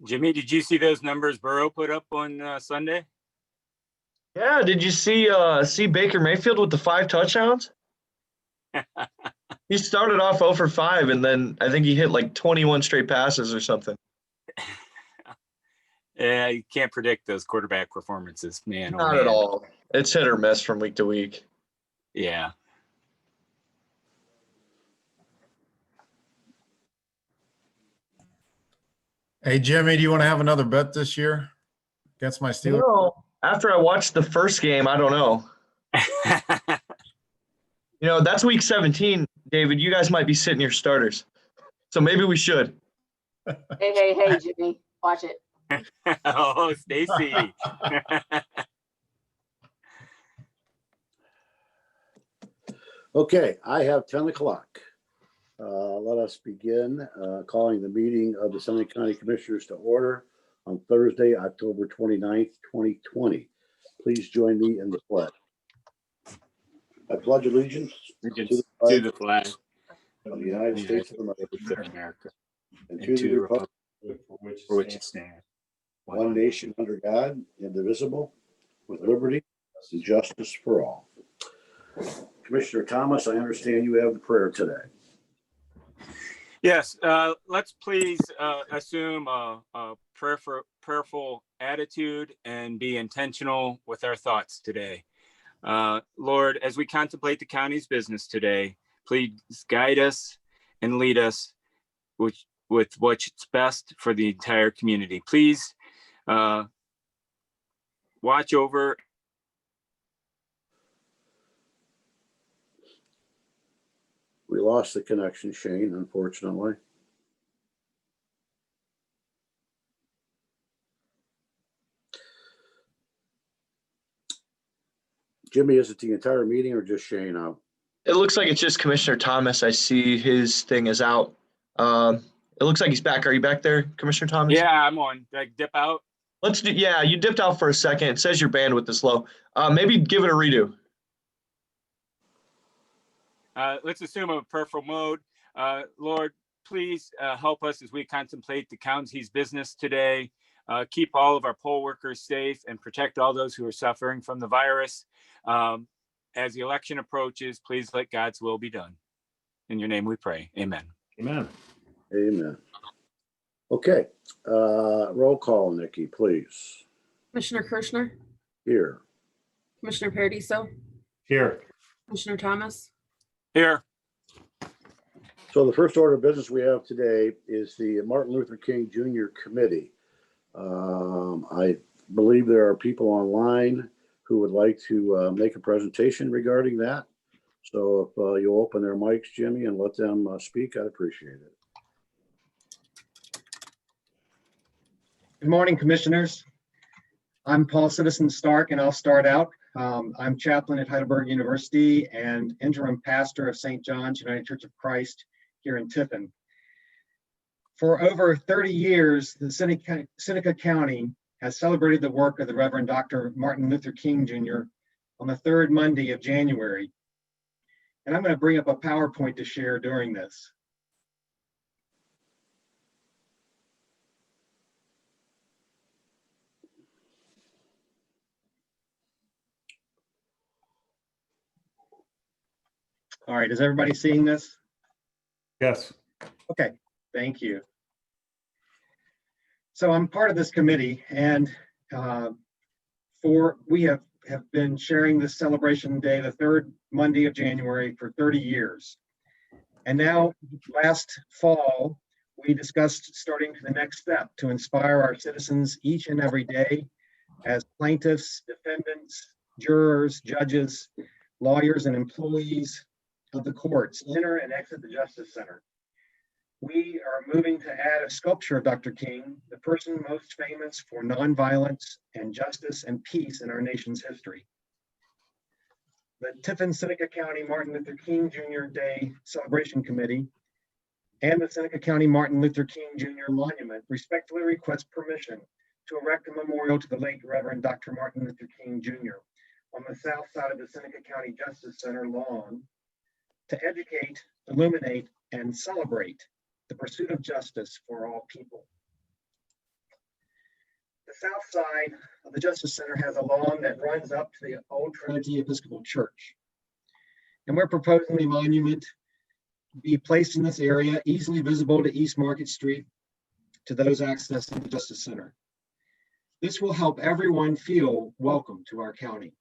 Jimmy, did you see those numbers Burrow put up on Sunday? Yeah, did you see Baker Mayfield with the 5 touchdowns? He started off 0 for 5, and then I think he hit like 21 straight passes or something. Yeah, you can't predict those quarterback performances, man. Not at all. It's hit or miss from week to week. Yeah. Hey, Jimmy, do you want to have another bet this year against my Steelers? No, after I watched the first game, I don't know. That's week 17, David. You guys might be sitting your starters. So maybe we should. Hey, Jimmy, watch it. Oh, Stacy. Okay, I have 10 o'clock. Let us begin calling the meeting of the Seminole County Commissioners to order on Thursday, October 29th, 2020. Please join me in the pledge. I pledge allegiance to the flag of the United States of America and to the republic for which it stands, one nation under God, indivisible, with liberty and justice for all. Commissioner Thomas, I understand you have the prayer today. Yes, let's please assume a prayerful attitude and be intentional with our thoughts today. Lord, as we contemplate the county's business today, please guide us and lead us with what's best for the entire community. Please watch over. We lost the connection, Shane, unfortunately. Jimmy, is it the entire meeting or just Shane out? It looks like it's just Commissioner Thomas. I see his thing is out. It looks like he's back. Are you back there, Commissioner Thomas? Yeah, I'm on. Did I dip out? Yeah, you dipped out for a second. It says your bandwidth is low. Maybe give it a redo. Let's assume a prayerful mode. Lord, please help us as we contemplate the county's business today. Keep all of our poll workers safe and protect all those who are suffering from the virus. As the election approaches, please let God's will be done. In your name we pray. Amen. Amen. Amen. Okay. Roll call, Nikki, please. Commissioner Kirschner, Here. Commissioner Paradiso, Here. Commissioner Thomas. Here. So the first order of business we have today is the Martin Luther King Jr. Committee. I believe there are people online who would like to make a presentation regarding that. So if you'll open their mics, Jimmy, and let them speak, I'd appreciate it. Good morning, commissioners. I'm Paul Citizen Stark, and I'll start out. I'm chaplain at Heidelberg University and interim pastor of St. John's United Church of Christ here in Tiffin. For over 30 years, the Seneca County has celebrated the work of the Reverend Dr. Martin Luther King Jr. on the third Monday of January. And I'm going to bring up a PowerPoint to share during this. All right, is everybody seeing this? Yes. Okay, thank you. So I'm part of this committee, and we have been sharing this celebration day, the third Monday of January, for 30 years. And now, last fall, we discussed starting the next step to inspire our citizens each and every day as plaintiffs, defendants, jurors, judges, lawyers, and employees of the courts enter and exit the Justice Center. We are moving to add a sculpture of Dr. King, the person most famous for nonviolence and justice and peace in our nation's history. The Tiffin-Seneca County Martin Luther King Jr. Day Celebration Committee and the Seneca County Martin Luther King Jr. Monument respectfully request permission to erect a memorial to the late Reverend Dr. Martin Luther King Jr. on the south side of the Seneca County Justice Center lawn to educate, illuminate, and celebrate the pursuit of justice for all people. The south side of the Justice Center has a lawn that runs up to the old Trinity Episcopal Church. And we're proposing the monument be placed in this area, easily visible to East Market Street, to those accessing the Justice Center. This will help everyone feel welcome to our county.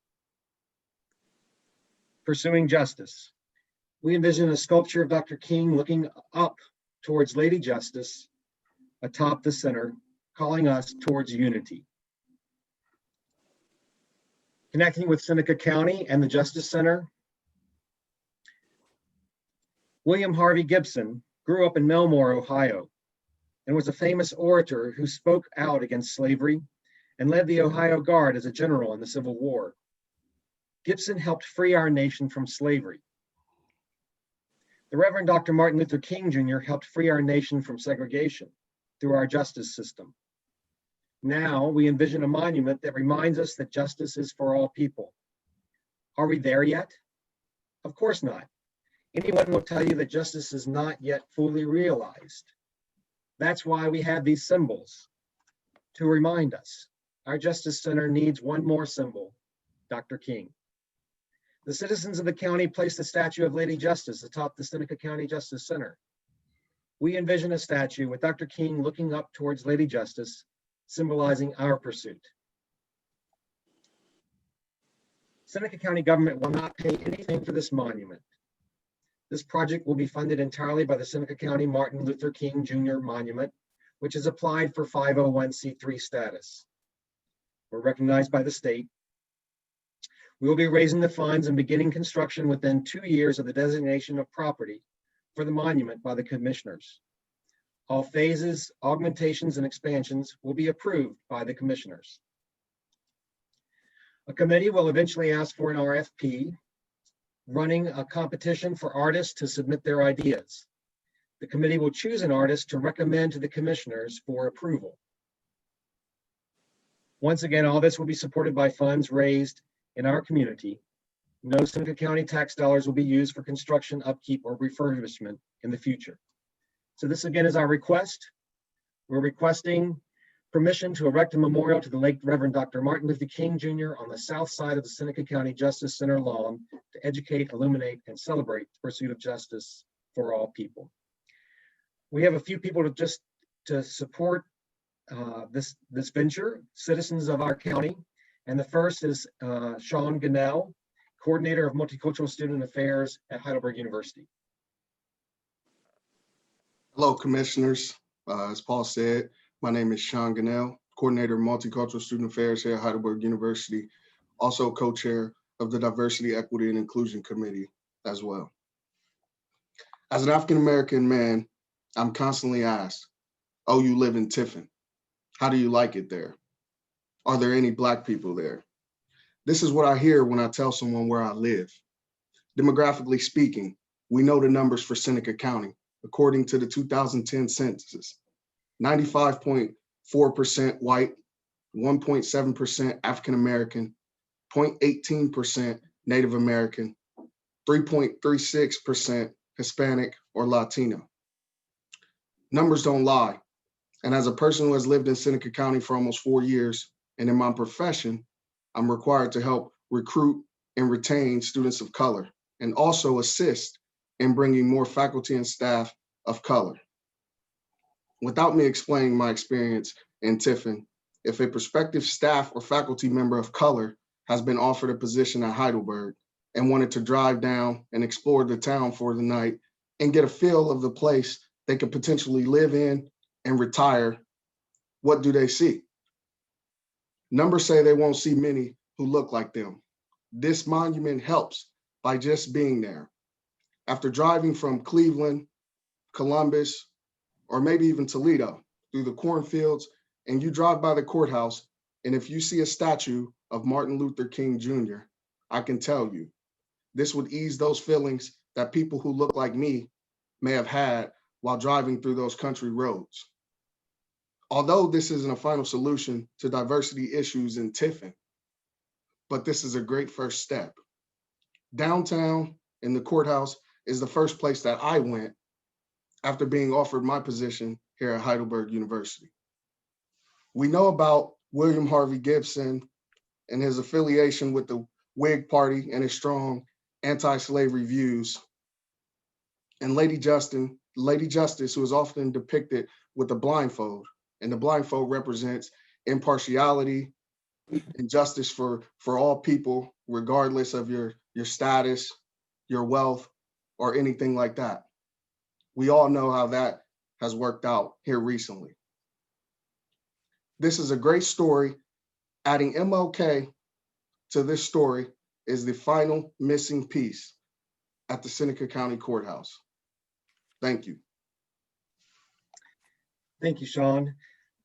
Pursuing justice. We envision a sculpture of Dr. King looking up towards Lady Justice atop the center, calling us towards unity. Connecting with Seneca County and the Justice Center. William Harvey Gibson grew up in Melmore, Ohio, and was a famous orator who spoke out against slavery and led the Ohio Guard as a general in the Civil War. Gibson helped free our nation from slavery. The Reverend Dr. Martin Luther King Jr. helped free our nation from segregation through our justice system. Now we envision a monument that reminds us that justice is for all people. Are we there yet? Of course not. Anyone will tell you that justice is not yet fully realized. That's why we have these symbols to remind us. Our Justice Center needs one more symbol, Dr. King. The citizens of the county placed a statue of Lady Justice atop the Seneca County Justice Center. We envision a statue with Dr. King looking up towards Lady Justice, symbolizing our pursuit. Seneca County government will not pay anything for this monument. This project will be funded entirely by the Seneca County Martin Luther King Jr. Monument, which has applied for 501c3 status. We're recognized by the state. We will be raising the funds and beginning construction within 2 years of the designation of property for the monument by the commissioners. All phases, augmentations, and expansions will be approved by the commissioners. A committee will eventually ask for an RFP, running a competition for artists to submit their ideas. The committee will choose an artist to recommend to the commissioners for approval. Once again, all this will be supported by funds raised in our community. No Seneca County tax dollars will be used for construction, upkeep, or refurbishment in the future. So this again is our request. We're requesting permission to erect a memorial to the late Reverend Dr. Martin Luther King Jr. on the south side of the Seneca County Justice Center lawn to educate, illuminate, and celebrate the pursuit of justice for all people. We have a few people to support this venture, citizens of our county. And the first is Sean Gunnell, Coordinator of Multicultural Student Affairs at Heidelberg University. Hello, Commissioners. As Paul said, my name is Sean Gunnell, Coordinator of Multicultural Student Affairs here at Heidelberg University, also co-chair of the Diversity, Equity, and Inclusion Committee as well. As an African-American man, I'm constantly asked, oh, you live in Tiffin. How do you like it there? Are there any Black people there? This is what I hear when I tell someone where I live. Demographically speaking, we know the numbers for Seneca County. According to the 2010 census, 95.4% white, 1.7% African-American, 0.18% Native American, 3.36% Hispanic or Latino. Numbers don't lie. And as a person who has lived in Seneca County for almost 4 years, and in my profession, I'm required to help recruit and retain students of color, and also assist in bringing more faculty and staff of color. Without me explaining my experience in Tiffin, if a prospective staff or faculty member of color has been offered a position at Heidelberg and wanted to drive down and explore the town for the night and get a feel of the place they could potentially live in and retire, what do they see? Numbers say they won't see many who look like them. This monument helps by just being there. After driving from Cleveland, Columbus, or maybe even Toledo through the cornfields, and you drive by the courthouse, and if you see a statue of Martin Luther King Jr., I can tell you, this would ease those feelings that people who look like me may have had while driving through those country roads. Although this isn't a final solution to diversity issues in Tiffin, but this is a great first step. Downtown in the courthouse is the first place that I went after being offered my position here at Heidelberg University. We know about William Harvey Gibson and his affiliation with the Whig Party and his strong anti-slavery views. And Lady Justice, who is often depicted with a blindfold. And the blindfold represents impartiality and justice for all people, regardless of your status, your wealth, or anything like that. We all know how that has worked out here recently. This is a great story. Adding MLK to this story is the final missing piece at the Seneca County Courthouse. Thank you. Thank you, Sean.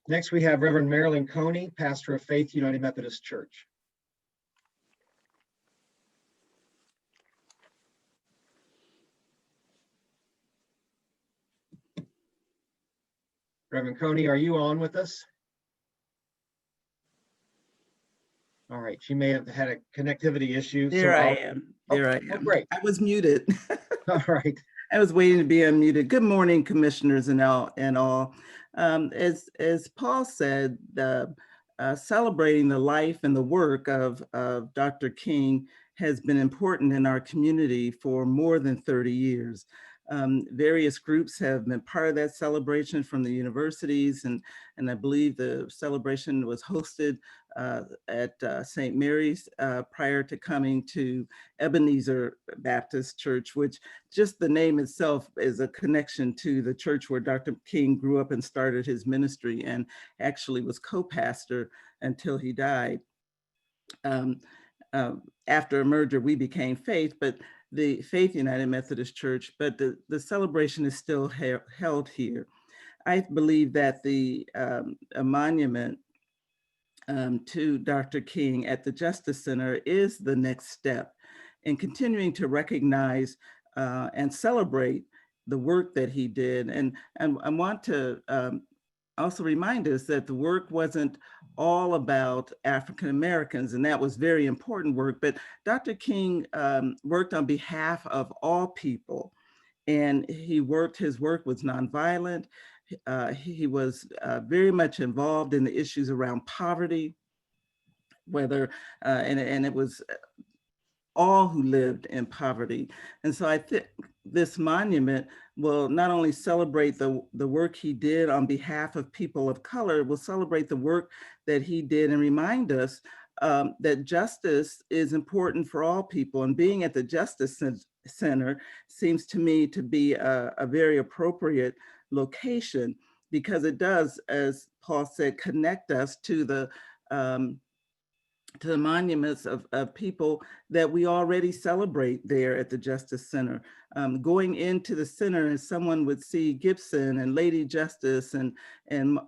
Next, we have Reverend Marilyn Coney, pastor of Faith United Methodist Church. Reverend Coney, are you on with us? All right, she may have had a connectivity issue. There I am. There I am. Oh, great. I was muted. All right. I was waiting to be unmuted. Good morning, commissioners and all. As Paul said, celebrating the life and the work of Dr. King has been important in our community for more than 30 years. Various groups have been part of that celebration from the universities, and I believe the celebration was hosted at St. Mary's prior to coming to Ebenezer Baptist Church, which just the name itself is a connection to the church where Dr. King grew up and started his ministry and actually was co-pastor until he died. After a merger, we became Faith, but the Faith United Methodist Church, but the celebration is still held here. I believe that a monument to Dr. King at the Justice Center is the next step in continuing to recognize and celebrate the work that he did. And I want to also remind us that the work wasn't all about African Americans, and that was very important work, but Dr. King worked on behalf of all people, and his work was nonviolent. He was very much involved in the issues around poverty, and it was all who lived in poverty. And so I think this monument will not only celebrate the work he did on behalf of people of color, will celebrate the work that he did and remind us that justice is important for all people. And being at the Justice Center seems to me to be a very appropriate location, because it does, as Paul said, connect us to the monuments of people that we already celebrate there at the Justice Center. Going into the center, and someone would see Gibson and Lady Justice and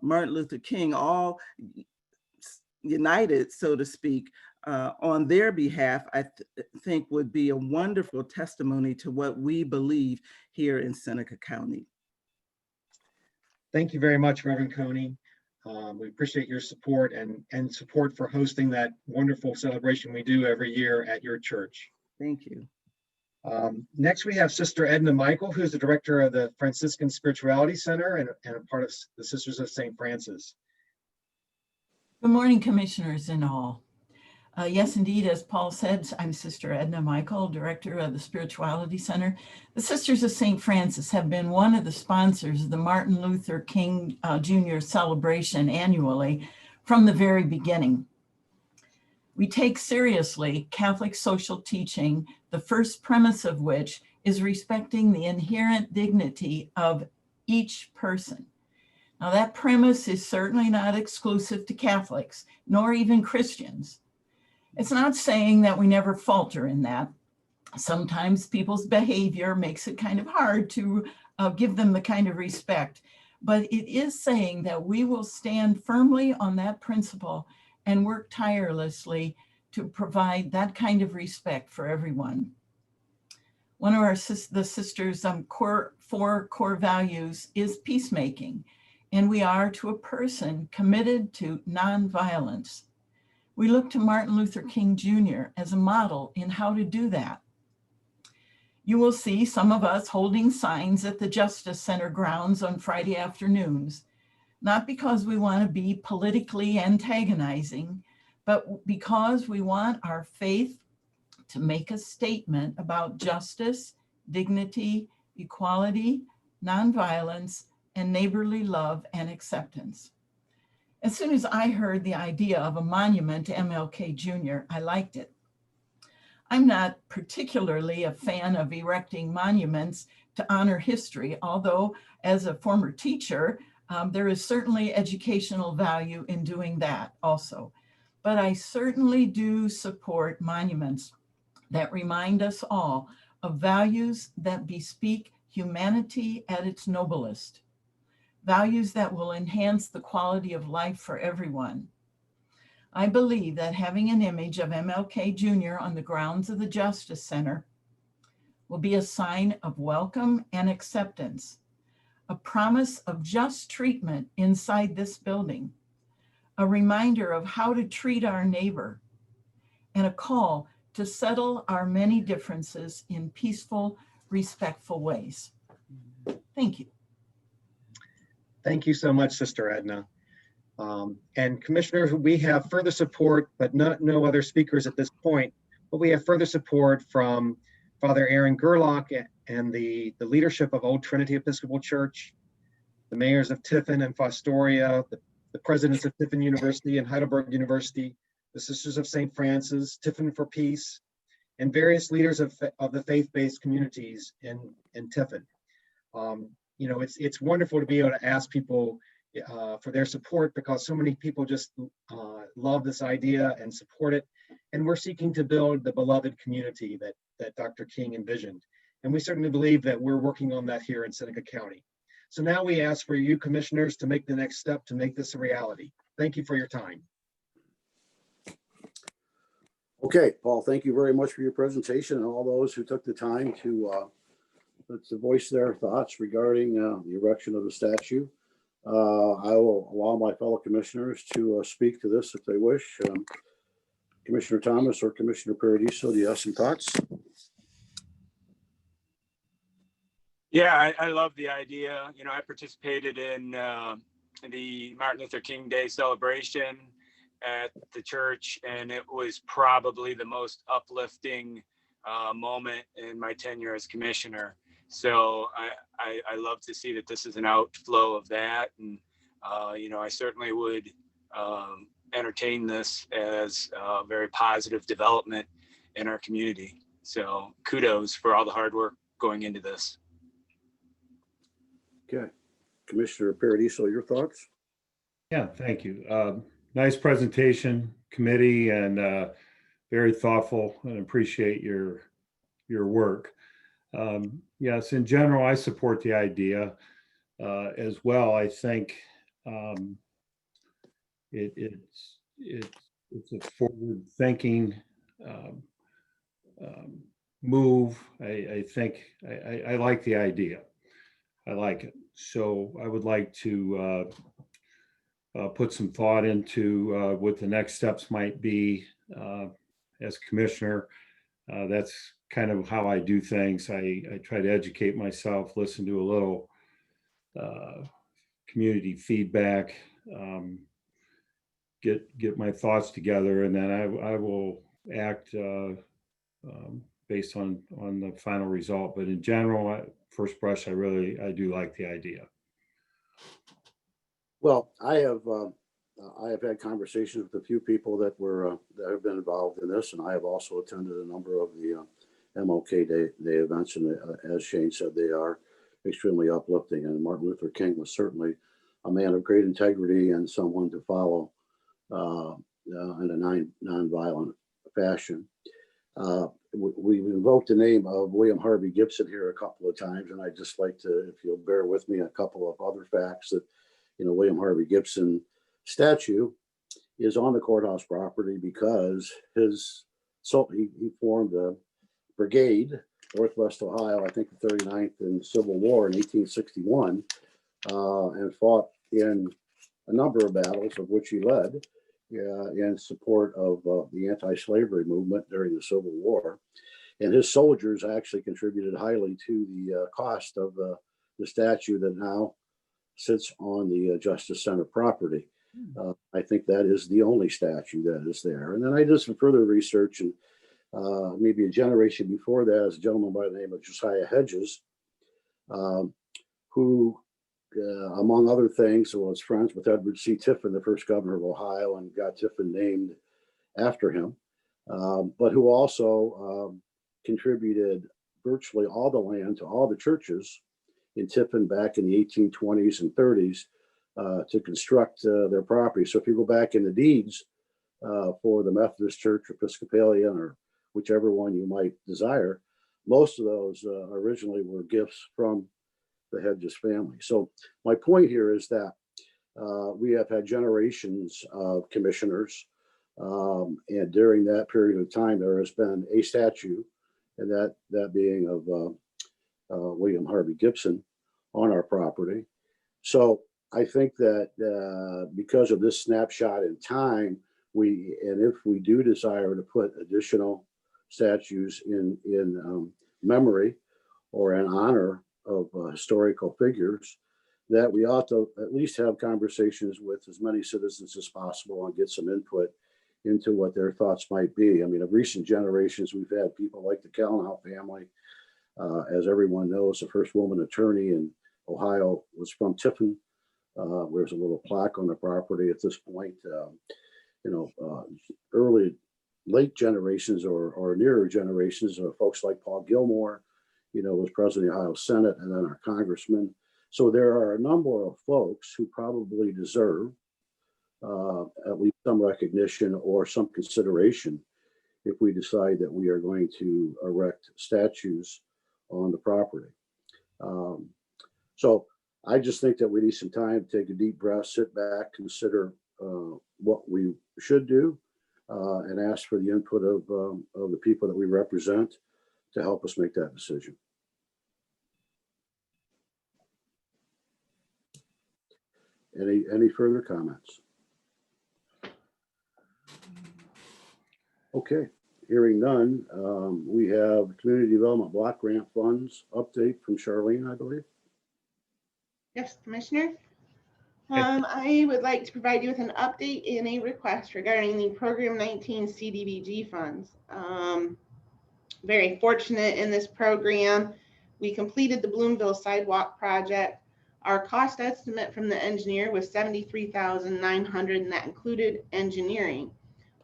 Martin Luther King all united, so to speak, on their behalf, I think would be a wonderful testimony to what we believe here in Seneca County. Thank you very much, Reverend Coney. We appreciate your support and support for hosting that wonderful celebration we do every year at your church. Thank you. Next, we have Sister Edna Michael, who's the director of the Franciscan Spirituality Center and a part of the Sisters of St. Francis. Good morning, commissioners and all. Yes, indeed, as Paul said, I'm Sister Edna Michael, director of the Spirituality Center. The Sisters of St. Francis have been one of the sponsors of the Martin Luther King Jr. celebration annually from the very beginning. We take seriously Catholic social teaching, the first premise of which is respecting the inherent dignity of each person. Now, that premise is certainly not exclusive to Catholics, nor even Christians. It's not saying that we never falter in that. Sometimes people's behavior makes it kind of hard to give them the kind of respect, but it is saying that we will stand firmly on that principle and work tirelessly to provide that kind of respect for everyone. One of the sisters' four core values is peacemaking, and we are, to a person, committed to nonviolence. We look to Martin Luther King Jr. as a model in how to do that. You will see some of us holding signs at the Justice Center grounds on Friday afternoons. not because we want to be politically antagonizing, but because we want our faith to make a statement about justice, dignity, equality, nonviolence, and neighborly love and acceptance. As soon as I heard the idea of a monument to MLK Jr., I liked it. I'm not particularly a fan of erecting monuments to honor history, although as a former teacher, there is certainly educational value in doing that also. But I certainly do support monuments that remind us all of values that bespeak humanity at its noblest, values that will enhance the quality of life for everyone. I believe that having an image of MLK Jr. on the grounds of the Justice Center will be a sign of welcome and acceptance, a promise of just treatment inside this building, a reminder of how to treat our neighbor, and a call to settle our many differences in peaceful, respectful ways. Thank you. Thank you so much, Sister Edna. And Commissioners, we have further support, but no other speakers at this point, but we have further support from Father Aaron Gerlach and the leadership of Old Trinity Episcopal Church, the mayors of Tiffin and Fostoria, the presidents of Tiffin University and Heidelberg University, the Sisters of St. Francis, Tiffin for Peace, and various leaders of the faith-based communities in Tiffin. You know, it's wonderful to be able to ask people for their support, because so many people just love this idea and support it. And we're seeking to build the beloved community that Dr. King envisioned. And we certainly believe that we're working on that here in Seneca County. So now we ask for you, Commissioners, to make the next step to make this a reality. Thank you for your time. Okay, Paul, thank you very much for your presentation and all those who took the time to voice their thoughts regarding the erection of the statue. I will allow my fellow commissioners to speak to this if they wish. Commissioner Thomas or Commissioner Paradiso, do you have some thoughts? Yeah, I love the idea. You know, I participated in the Martin Luther King Day celebration at the church, and it was probably the most uplifting moment in my tenure as commissioner. So I love to see that this is an outflow of that. And, you know, I certainly would entertain this as a very positive development in our community. So kudos for all the hard work going into this. Okay, Commissioner Paradiso, your thoughts? Yeah, thank you. Nice presentation, committee, and very thoughtful, and appreciate your work. Yes, in general, I support the idea as well. I think it's a forward-thinking move. I think I like the idea. I like it. So I would like to put some thought into what the next steps might be as commissioner. That's kind of how I do things. I try to educate myself, listen to a little community feedback, get my thoughts together, and then I will act based on the final result. But in general, first brush, I do like the idea. Well, I have had conversations with a few people that have been involved in this, and I have also attended a number of the MLK Day events, and as Shane said, they are extremely uplifting. And Martin Luther King was certainly a man of great integrity and someone to follow in a non-violent fashion. We've invoked the name of William Harvey Gibson here a couple of times, and I'd just like to, if you'll bear with me, a couple of other facts that, you know, William Harvey Gibson statue is on the courthouse property because he formed a brigade, Northwest Ohio, I think the 39th in the Civil War in 1861, and fought in a number of battles, of which he led, in support of the anti-slavery movement during the Civil War. And his soldiers actually contributed highly to the cost of the statue that now sits on the Justice Center property. I think that is the only statue that is there. And then I did some further research, and maybe a generation before that, is a gentleman by the name of Josiah Hedges, who, among other things, was friends with Edward C. Tiffin, the first governor of Ohio, and got Tiffin named after him, but who also contributed virtually all the land to all the churches in Tiffin back in the 1820s and 30s to construct their property. So if you go back in the deeds for the Methodist Church, Episcopalian, or whichever one you might desire, most of those originally were gifts from the Hedges family. So my point here is that we have had generations of commissioners, and during that period of time, there has been a statue, and that being of William Harvey Gibson on our property. So I think that because of this snapshot in time, and if we do desire to put additional statues in memory or in honor of historical figures, that we ought to at least have conversations with as many citizens as possible and get some input into what their thoughts might be. I mean, of recent generations, we've had people like the Callenhout family. As everyone knows, the first woman attorney in Ohio was from Tiffin. There's a little plaque on the property at this point. Late generations or nearer generations of folks like Paul Gilmore, was president of the Ohio Senate, and then our congressman. So there are a number of folks who probably deserve at least some recognition or some consideration if we decide that we are going to erect statues on the property. So I just think that we need some time to take a deep breath, sit back, consider what we should do, and ask for the input of the people that we represent to help us make that decision. Any further comments? Okay, hearing none, we have Community Development Block Grant Funds update from Charlene, I believe. Yes, Commissioner. I would like to provide you with an update and a request regarding the Program 19 CDBG funds. Very fortunate in this program. We completed the Bloomville sidewalk project. Our cost estimate from the engineer was $73,900, and that included engineering.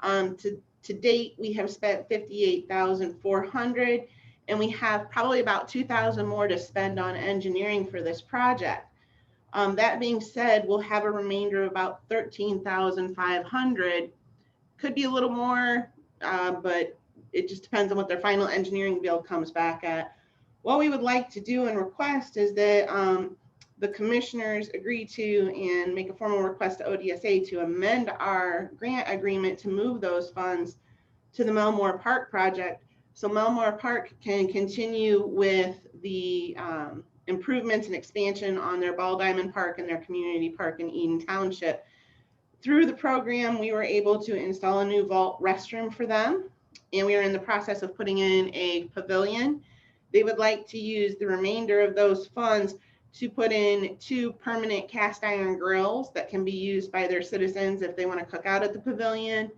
To date, we have spent $58,400, and we have probably about $2,000 more to spend on engineering for this project. That being said, we'll have a remainder of about $13,500. Could be a little more, but it just depends on what their final engineering bill comes back at. What we would like to do and request is that the commissioners agree to and make a formal request to ODSA to amend our grant agreement to move those funds to the Melmore Park project, so Melmore Park can continue with the improvements and expansion on their Ball Diamond Park and their community park in Eden Township. Through the program, we were able to install a new vault restroom for them, and we are in the process of putting in a pavilion. They would like to use the remainder of those funds to put in 2 permanent cast iron grills that can be used by their citizens if they want to cook out at the pavilion,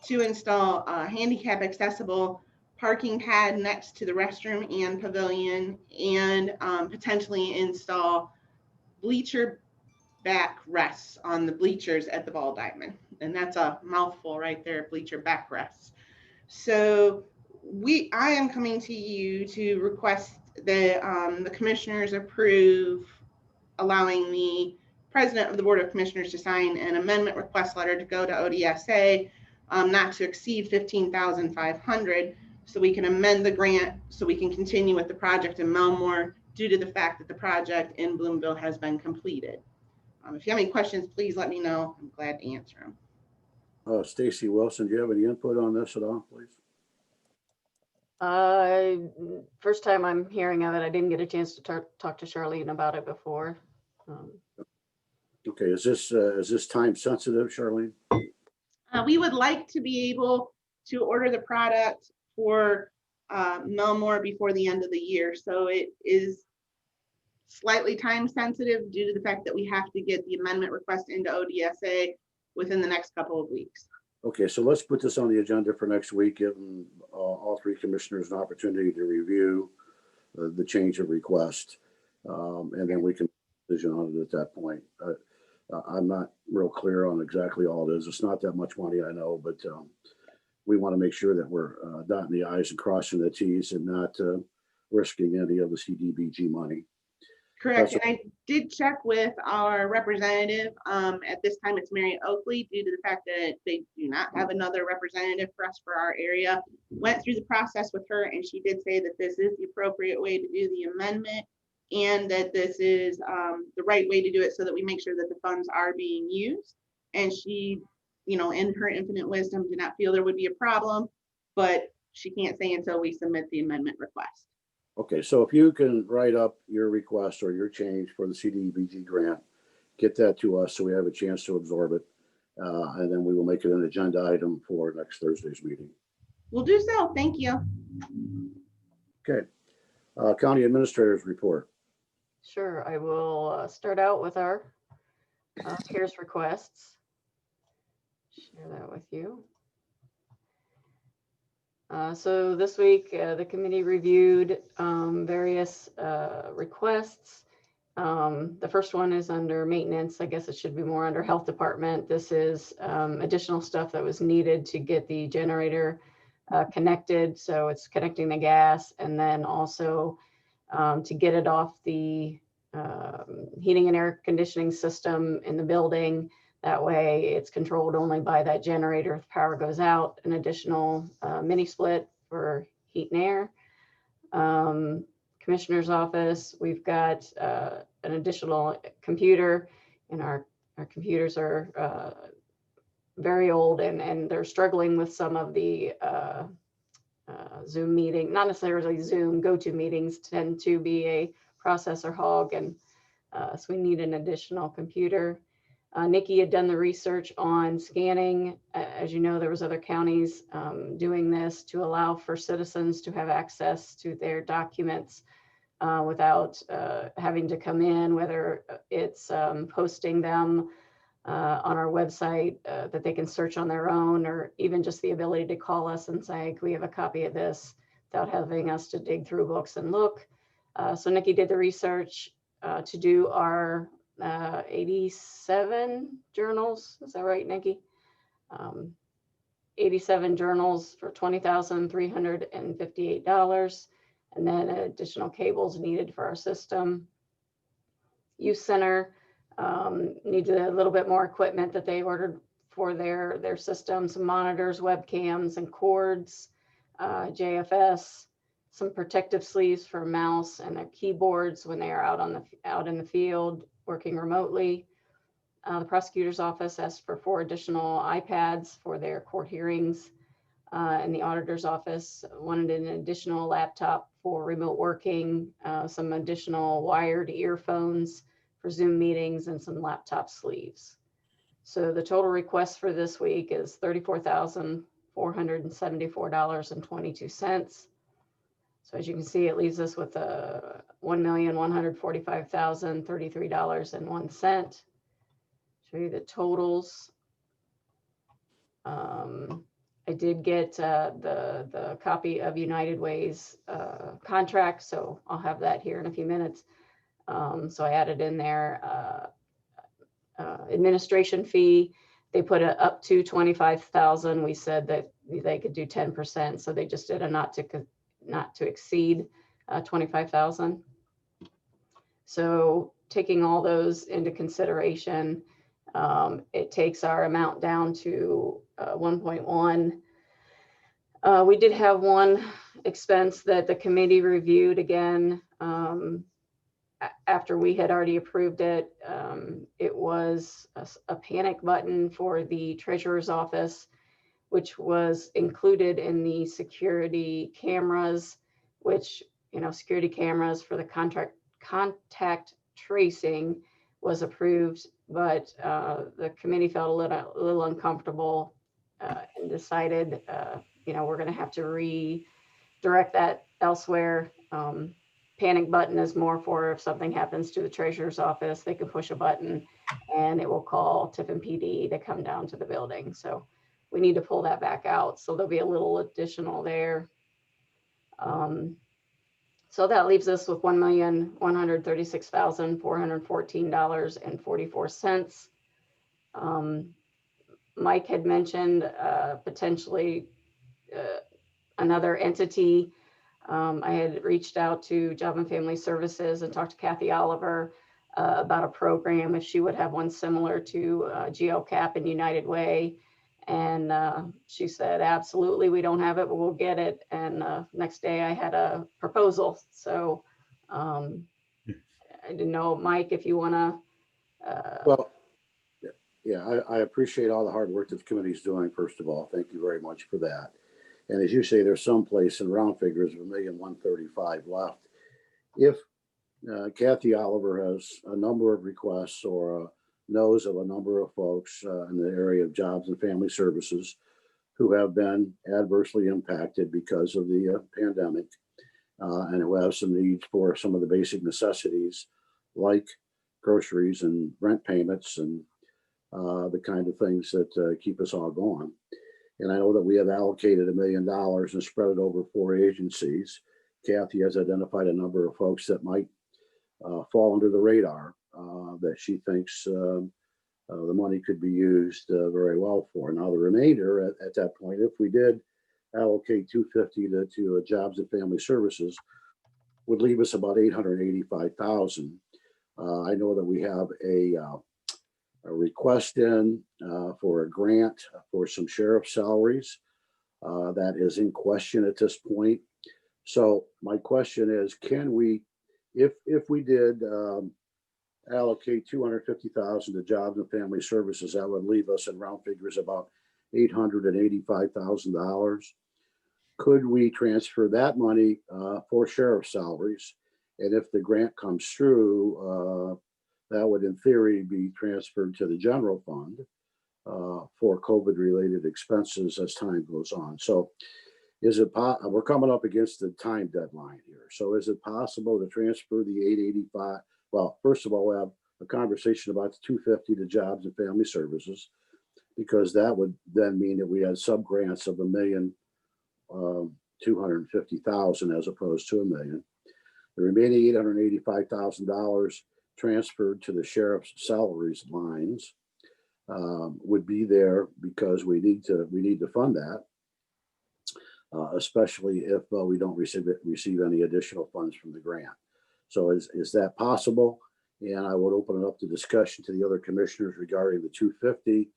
to install a handicap accessible parking pad next to the restroom and pavilion, and potentially install bleacher back rests on the bleachers at the Ball Diamond. And that's a mouthful right there, bleacher back rests. So I am coming to you to request that the commissioners approve allowing the president of the Board of Commissioners to sign an amendment request letter to go to ODSA, not to exceed $15,500, so we can amend the grant so we can continue with the project in Melmore due to the fact that the project in Bloomville has been completed. If you have any questions, please let me know. I'm glad to answer them. Stacy Wilson, do you have any input on this at all, please? First time I'm hearing of it. I didn't get a chance to talk to Charlene about it before. Okay, is this time sensitive, Charlene? We would like to be able to order the product for Melmore before the end of the year. So it is slightly time sensitive due to the fact that we have to get the amendment request into ODSA within the next couple of weeks. Okay, so let's put this on the agenda for next week, giving all three commissioners an opportunity to review the change of request. And then we can decision on it at that point. I'm not real clear on exactly all it is. It's not that much money, I know, but we want to make sure that we're dotting the i's and crossing the t's and not risking any of the CDBG money. Correct. And I did check with our representative. At this time, it's Mary Oakley, due to the fact that they do not have another representative for us for our area. Went through the process with her, and she did say that this is the appropriate way to do the amendment, and that this is the right way to do it so that we make sure that the funds are being used. And she, you know, in her infinite wisdom, did not feel there would be a problem, but she can't say until we submit the amendment request. Okay, so if you can write up your request or your change for the CDBG grant, get that to us so we have a chance to absorb it. And then we will make it an agenda item for next Thursday's meeting. We'll do so. Thank you. Okay, County Administrator's report. Sure, I will start out with our CARES requests. Share that with you. So this week, the committee reviewed various requests. The first one is under maintenance. I guess it should be more under health department. This is additional stuff that was needed to get the generator connected. So it's connecting the gas, and then also to get it off the heating and air conditioning system in the building. That way it's controlled only by that generator. If power goes out, an additional mini split for heat and air. Commissioner's office, we've got an additional computer, and our computers are very old, and they're struggling with some of the Zoom meeting, not necessarily Zoom, go-to meetings tend to be a processor hog, and so we need an additional computer. Nikki had done the research on scanning. As you know, there was other counties doing this to allow for citizens to have access to their documents without having to come in, whether it's posting them on our website that they can search on their own, or even just the ability to call us and say, can we have a copy of this, without having us to dig through books and look. So Nikki did the research to do our 87 journals. Is that right, Nikki? 87 journals for $20,358, and then additional cables needed for our system. Youth Center needs a little bit more equipment that they ordered for their system, some monitors, webcams, and cords, JFS, some protective sleeves for mouse and their keyboards when they are out in the field working remotely. The prosecutor's office asked for 4 additional iPads for their court hearings. And the auditor's office wanted an additional laptop for remote working, some additional wired earphones for Zoom meetings, and some laptop sleeves. So the total request for this week is $34,474.22. So as you can see, it leaves us with $1,145,033.01. Show you the totals. I did get the copy of United Way's contract, so I'll have that here in a few minutes. So I added in there administration fee. They put it up to 25,000. We said that they could do 10%, so they just did a not to exceed 25,000. So taking all those into consideration, it takes our amount down to 1.1. We did have one expense that the committee reviewed again after we had already approved it. It was a panic button for the treasurer's office, which was included in the security cameras, which, you know, security cameras for the contact tracing was approved, but the committee felt a little uncomfortable and decided, you know, we're going to have to redirect that elsewhere. panic button is more for if something happens to the treasurer's office, they can push a button and it will call Tiffin PD to come down to the building. So we need to pull that back out. So there'll be a little additional there. So that leaves us with $1,136,414.44. Mike had mentioned potentially another entity. I had reached out to Job and Family Services and talked to Kathy Oliver about a program, if she would have one similar to GeoCap and United Way. And she said, absolutely, we don't have it, but we'll get it. And next day I had a proposal. So I didn't know, Mike, if you want to. Well, yeah, I appreciate all the hard work that the committee's doing, first of all. Thank you very much for that. And as you say, there's some place in round figures of $1,135,000 left. If Kathy Oliver has a number of requests or knows of a number of folks in the area of Jobs and Family Services who have been adversely impacted because of the pandemic and who have some needs for some of the basic necessities like groceries and rent payments and the kind of things that keep us all going. And I know that we have allocated $1 million and spread it over 4 agencies. Kathy has identified a number of folks that might fall under the radar that she thinks the money could be used very well for. Now, the remainder at that point, if we did allocate $250 to Jobs and Family Services, would leave us about $885,000. I know that we have a request in for a grant for some sheriff salaries that is in question at this point. So my question is, can we, if we did allocate $250,000 to Jobs and Family Services, that would leave us in round figures about $885,000. Could we transfer that money for sheriff salaries? And if the grant comes through, that would in theory be transferred to the general fund for COVID related expenses as time goes on. So is it, we're coming up against the time deadline here. So is it possible to transfer the 885? Well, first of all, we'll have a conversation about the 250 to Jobs and Family Services, because that would then mean that we had sub grants of $1,250,000 as opposed to $1 million. The remaining $885,000 transferred to the sheriff's salaries lines would be there because we need to fund that, especially if we don't receive any additional funds from the grant. So is that possible? And I would open it up to discussion to the other commissioners regarding the 250.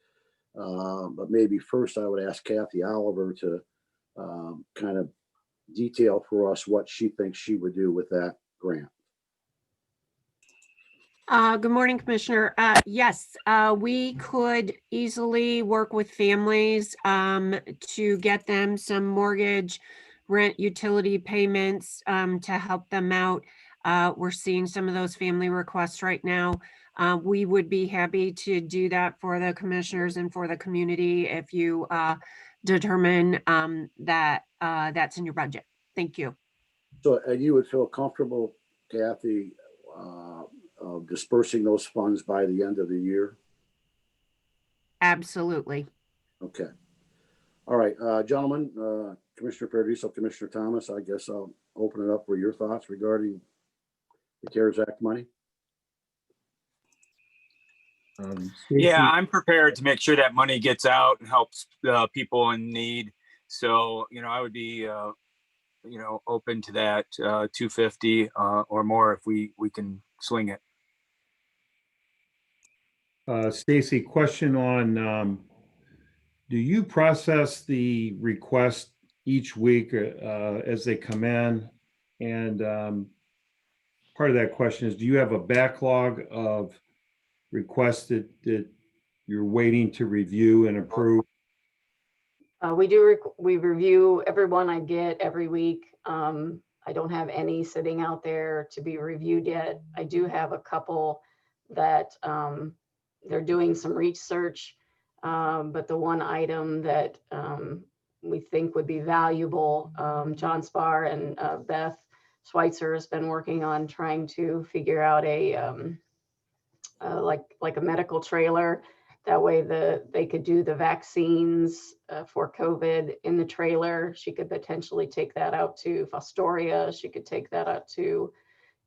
But maybe first I would ask Kathy Oliver to kind of detail for us what she thinks she would do with that grant. Good morning, Commissioner. Yes, we could easily work with families to get them some mortgage, rent, utility payments to help them out. We're seeing some of those family requests right now. We would be happy to do that for the commissioners and for the community if you determine that that's in your budget. Thank you. So you would feel comfortable, Kathy, of dispersing those funds by the end of the year? Absolutely. Okay. All right, gentlemen, Commissioner Paradiso, Commissioner Thomas, I guess I'll open it up for your thoughts regarding the CARES Act money. Yeah, I'm prepared to make sure that money gets out and helps people in need. So, I would be, open to that 250 or more if we can swing it. Stacy, question on, do you process the request each week as they come in? And part of that question is, do you have a backlog of requests that you're waiting to review and approve? We review every one I get every week. I don't have any sitting out there to be reviewed yet. I do have a couple that they're doing some research, but the one item that we think would be valuable, John Spar and Beth Schweitzer has been working on trying to figure out a like a medical trailer. That way they could do the vaccines for COVID in the trailer. She could potentially take that out to Fostoria. She could take that out to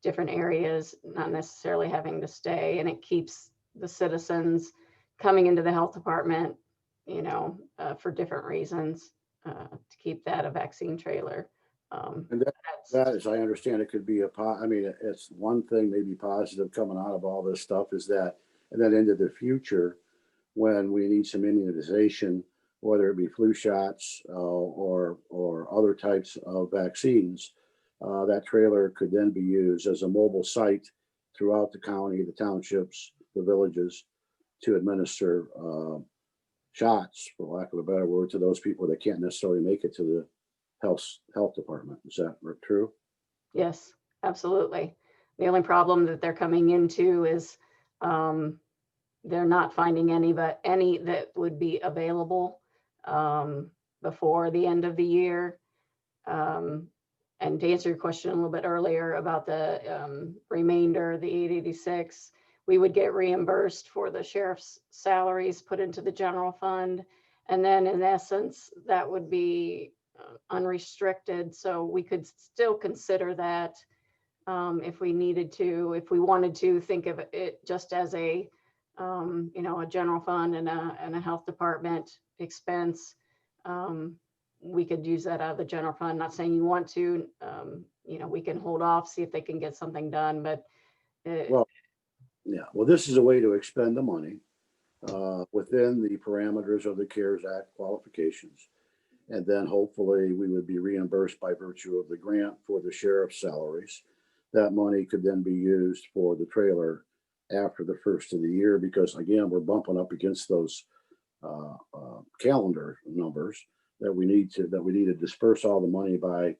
different areas, not necessarily having to stay. And it keeps the citizens coming into the health department, you know, for different reasons, to keep that a vaccine trailer. And that, as I understand it, could be I mean, it's one thing maybe positive coming out of all this stuff is that, and then into the future, when we need some immunization, whether it be flu shots or other types of vaccines, that trailer could then be used as a mobile site throughout the county, the townships, the villages, to administer shots, for lack of a better word, to those people that can't necessarily make it to the health department. Is that true? Yes, absolutely. The only problem that they're coming into is they're not finding any that would be available before the end of the year. And to answer your question a little bit earlier about the remainder, the 886, we would get reimbursed for the sheriff's salaries put into the general fund. And then in essence, that would be unrestricted. So we could still consider that if we needed to, if we wanted to think of it just as a, you know, a general fund and a health department expense. We could use that out of the general fund. Not saying you want to, you know, we can hold off, see if they can get something done, but. Well, yeah, well, this is a way to expend the money within the parameters of the CARES Act qualifications. And then hopefully we would be reimbursed by virtue of the grant for the sheriff's salaries. That money could then be used for the trailer after the first of the year, because again, we're bumping up against those calendar numbers that we need to disperse all the money by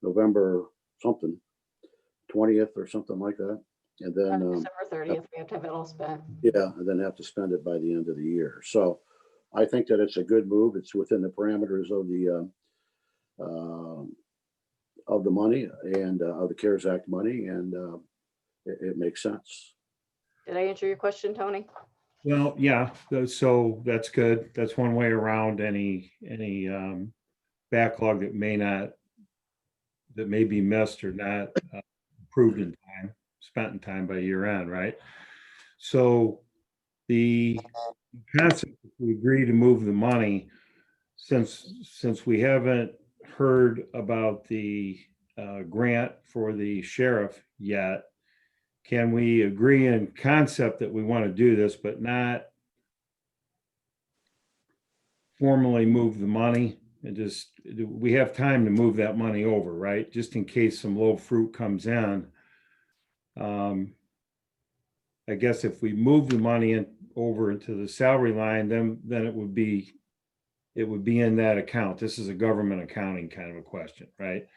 November something, 20th or something like that. And then December 30th, we have to have it all spent. yeah, and then have to spend it by the end of the year. So I think that it's a good move. It's within the parameters of the money and of the CARES Act money, and it makes sense. Did I answer your question, Tony? Well, yeah, so that's good. That's one way around any backlog that may be missed or not approved in time, spent in time by year end, right? So the concept, if we agree to move the money, since we haven't heard about the grant for the sheriff yet, can we agree in concept that we want to do this, but not formally move the money? And just, we have time to move that money over, right? Just in case some low fruit comes in. I guess if we move the money over into the salary line, then it would be in that account. This is a government accounting kind of a question, right?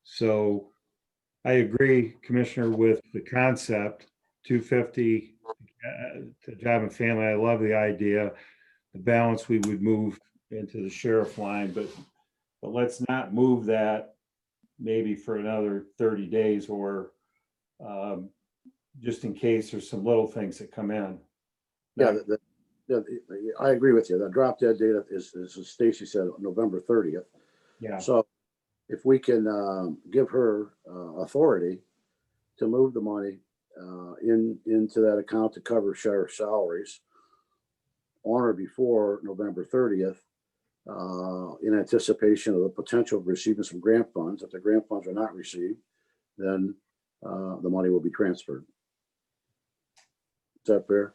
So I agree, Commissioner, with the concept, 250 to job and family. I love the idea. The balance we would move into the sheriff line, but let's not move that maybe for another 30 days or just in case there's some little things that come in. Yeah, I agree with you. The drop dead date is as Stacy said, November 30th. Yeah. So if we can give her authority to move the money into that account to cover sheriff's salaries on or before November 30th, in anticipation of the potential of receiving some grant funds. If the grant funds are not received, then the money will be transferred. Is that fair?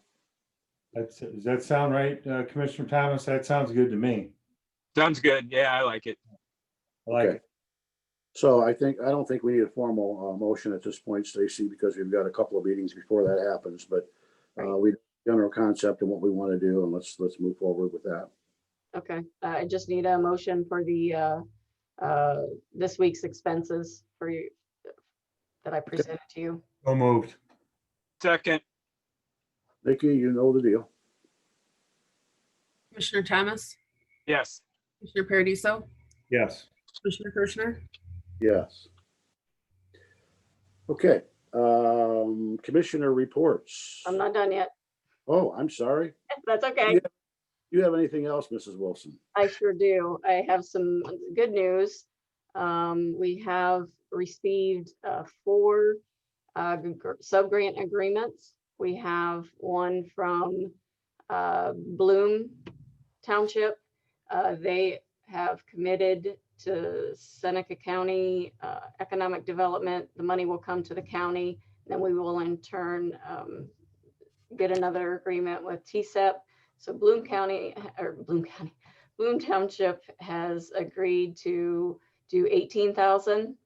Does that sound right, Commissioner Thomas? That sounds good to me. Sounds good. Yeah, I like it. I like it. So I don't think we need a formal motion at this point, Stacy, because we've got a couple of meetings before that happens, but we general concept and what we want to do, and let's move forward with that. Okay, I just need a motion for the this week's expenses for you that I presented to you. So moved. Second. Nikki, you know the deal. Commissioner Thomas, Yes. Commissioner Paradiso, Yes. Commissioner Kirschner, Yes. Okay, commissioner reports. I'm not done yet. Oh, I'm sorry. That's okay. You have anything else, Mrs. Wilson? I sure do. I have some good news. We have received 4 sub-grant agreements. We have one from Bloom Township. They have committed to Seneca County economic development. The money will come to the county. Then we will in turn get another agreement with TSEP. So Bloom Township has agreed to do 18,000.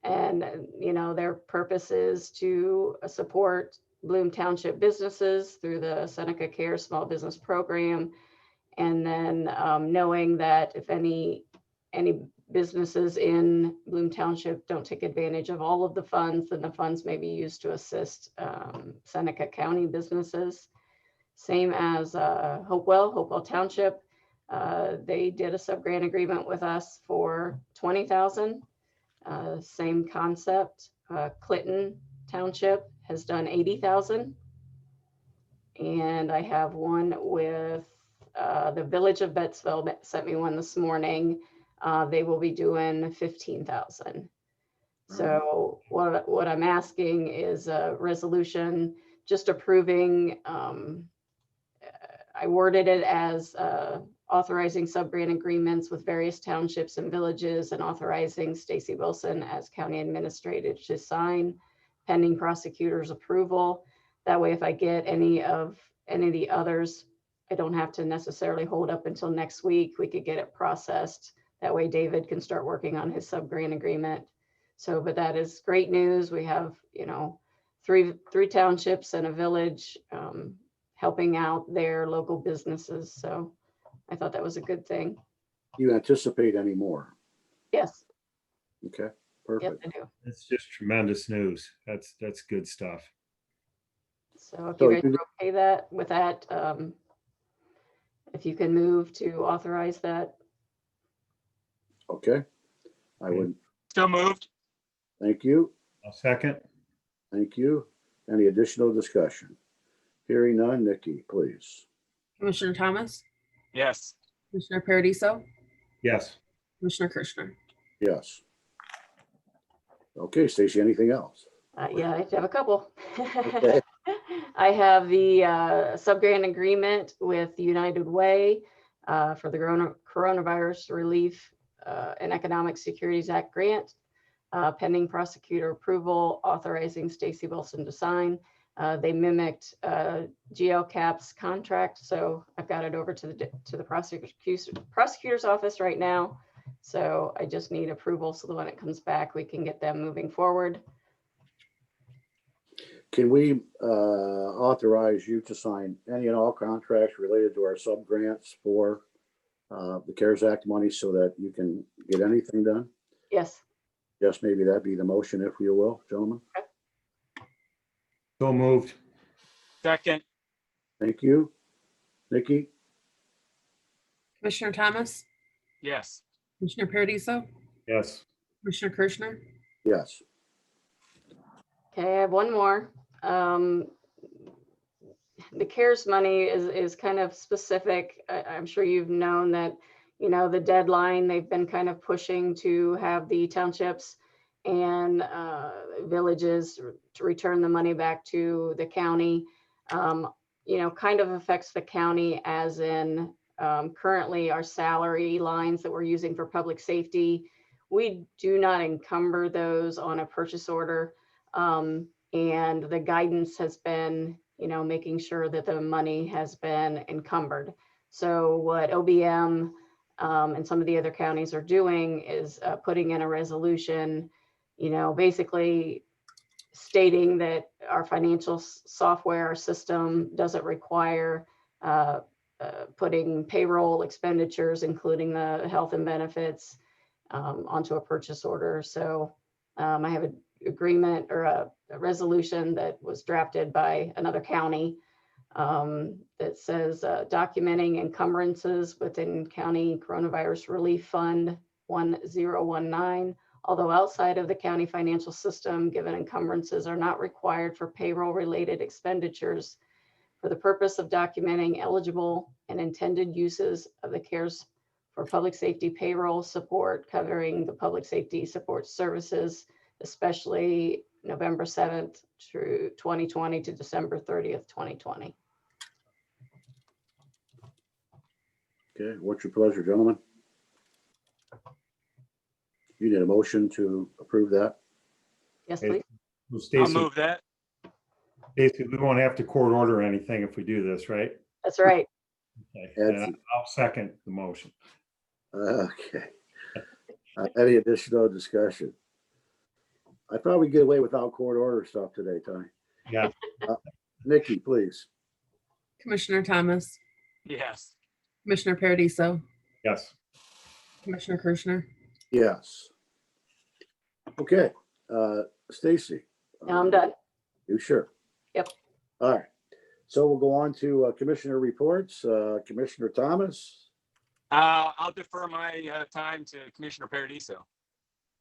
And, you know, their purpose is to support Bloom Township businesses through the Seneca Care Small Business Program. And then knowing that if any businesses in Bloom Township don't take advantage of all of the funds, then the funds may be used to assist Seneca County businesses. Same as Hopewell Township. They did a sub-grant agreement with us for 20,000. Same concept. Clinton Township has done 80,000. And I have one with the Village of Bettsville that sent me one this morning. They will be doing 15,000. So what I'm asking is a resolution just approving. I worded it as authorizing sub-grant agreements with various townships and villages and authorizing Stacy Wilson as county administrator to sign pending prosecutor's approval. That way, if I get any of the others, I don't have to necessarily hold up until next week. We could get it processed. That way David can start working on his sub-grant agreement. So, but that is great news. We have, you know, three townships and a village helping out their local businesses. So I thought that was a good thing. You anticipate any more? Yes. Okay, Yes, perfect. I do. That's just tremendous news. That's good stuff. So if you guys are okay with that, if you can move to authorize that. Okay, I would. So moved. Thank you. A second. Thank you. Any additional discussion? Hearing none, Nikki, please. Commissioner Thomas, Yes. Commissioner Paradiso, Yes. Commissioner Kirschner. Yes. Okay, Stacy, anything else? Yeah, I have a couple. Okay. I have the sub-grant agreement with United Way for the Coronavirus Relief and Economic Securities Act grant, pending prosecutor approval, authorizing Stacy Wilson to sign. They mimicked GLCAP's contract, so I've got it over to the prosecutor's office right now. So I just need approval so that when it comes back, we can get them moving forward. Can we authorize you to sign any and all contracts related to our sub-grants for the CARES Act money so that you can get anything done? Yes. Yes, maybe that'd be the motion, if you will, gentlemen. Okay. So moved. Second. Thank you. Nikki? Commissioner Thomas, Yes. Commissioner Paradiso, Yes. Commissioner Kirschner. Yes. Okay, I have one more. The CARES money is kind of specific. I'm sure you've known that, you know, the deadline, they've been kind of pushing to have the townships and villages to return the money back to the county. You know, kind of affects the county as in currently our salary lines that we're using for public safety. We do not encumber those on a purchase order. And the guidance has been, you know, making sure that the money has been encumbered. So what OBM and some of the other counties are doing is putting in a resolution, you know, basically stating that our financial software, our system doesn't require putting payroll expenditures, including the health and benefits, onto a purchase order. So I have an agreement or a resolution that was drafted by another county that says documenting encumbrances within County Coronavirus Relief Fund 1019 although outside of the county financial system, given encumbrances are not required for payroll-related expenditures for the purpose of documenting eligible and intended uses of the CARES for public safety payroll support covering the public safety support services, especially November 7th through 2020 to December 30th, 2020. Okay, what's your pleasure, gentlemen? You need a motion to approve that? Yes, Hey, please. Well, I'll Stacy, move that. Stacy, we won't have to court order anything if we do this, right? That's right. Okay. That's- And I'll second the motion. Okay. Any additional discussion? I probably get away without court order stuff today, Ty. Yeah. Nikki, please. Commissioner Thomas, Yes. Commissioner Paradiso, Yes. Commissioner Kirschner. Yes. Okay, Stacy. Now I'm done. You sure? Yep. All right. So we'll go on to commissioner reports. Commissioner Thomas. I'll defer my time to Commissioner Paradiso.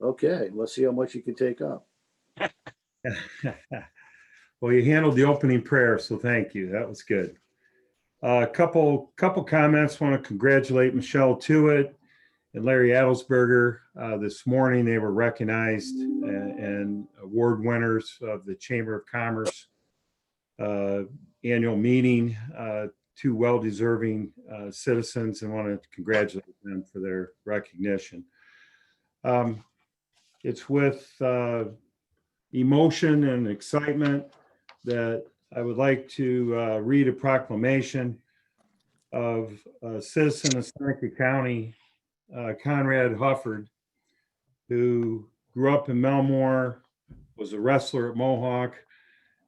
Okay, let's see how much you can take up. Well, you handled the opening prayer, so thank you. That was good. A couple comments. Want to congratulate Michelle Tewitt and Larry Adelsberger. This morning, they were recognized and award winners of the Chamber of Commerce annual meeting. Two well-deserving citizens, and want to congratulate them for their recognition. It's with emotion and excitement that I would like to read a proclamation of a citizen of Seneca County, Conrad Hufford, who grew up in Melmore, was a wrestler at Mohawk,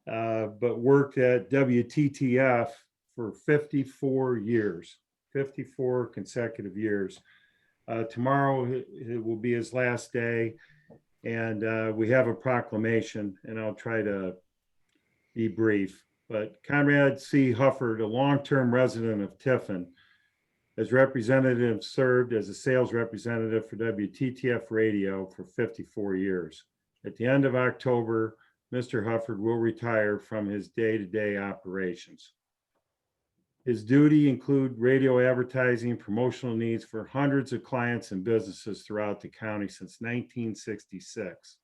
but worked at WTTF for 54 years, 54 consecutive years. Tomorrow it will be his last day, and we have a proclamation, and I'll try to be brief. But Conrad C. Hufford, a long-term resident of Tiffin, as representative, served as a sales representative for WTTF Radio for 54 years. At the end of October, Mr. Hufford will retire from his day-to-day operations. His duty include radio advertising, promotional needs for hundreds of clients and businesses throughout the county since 1966.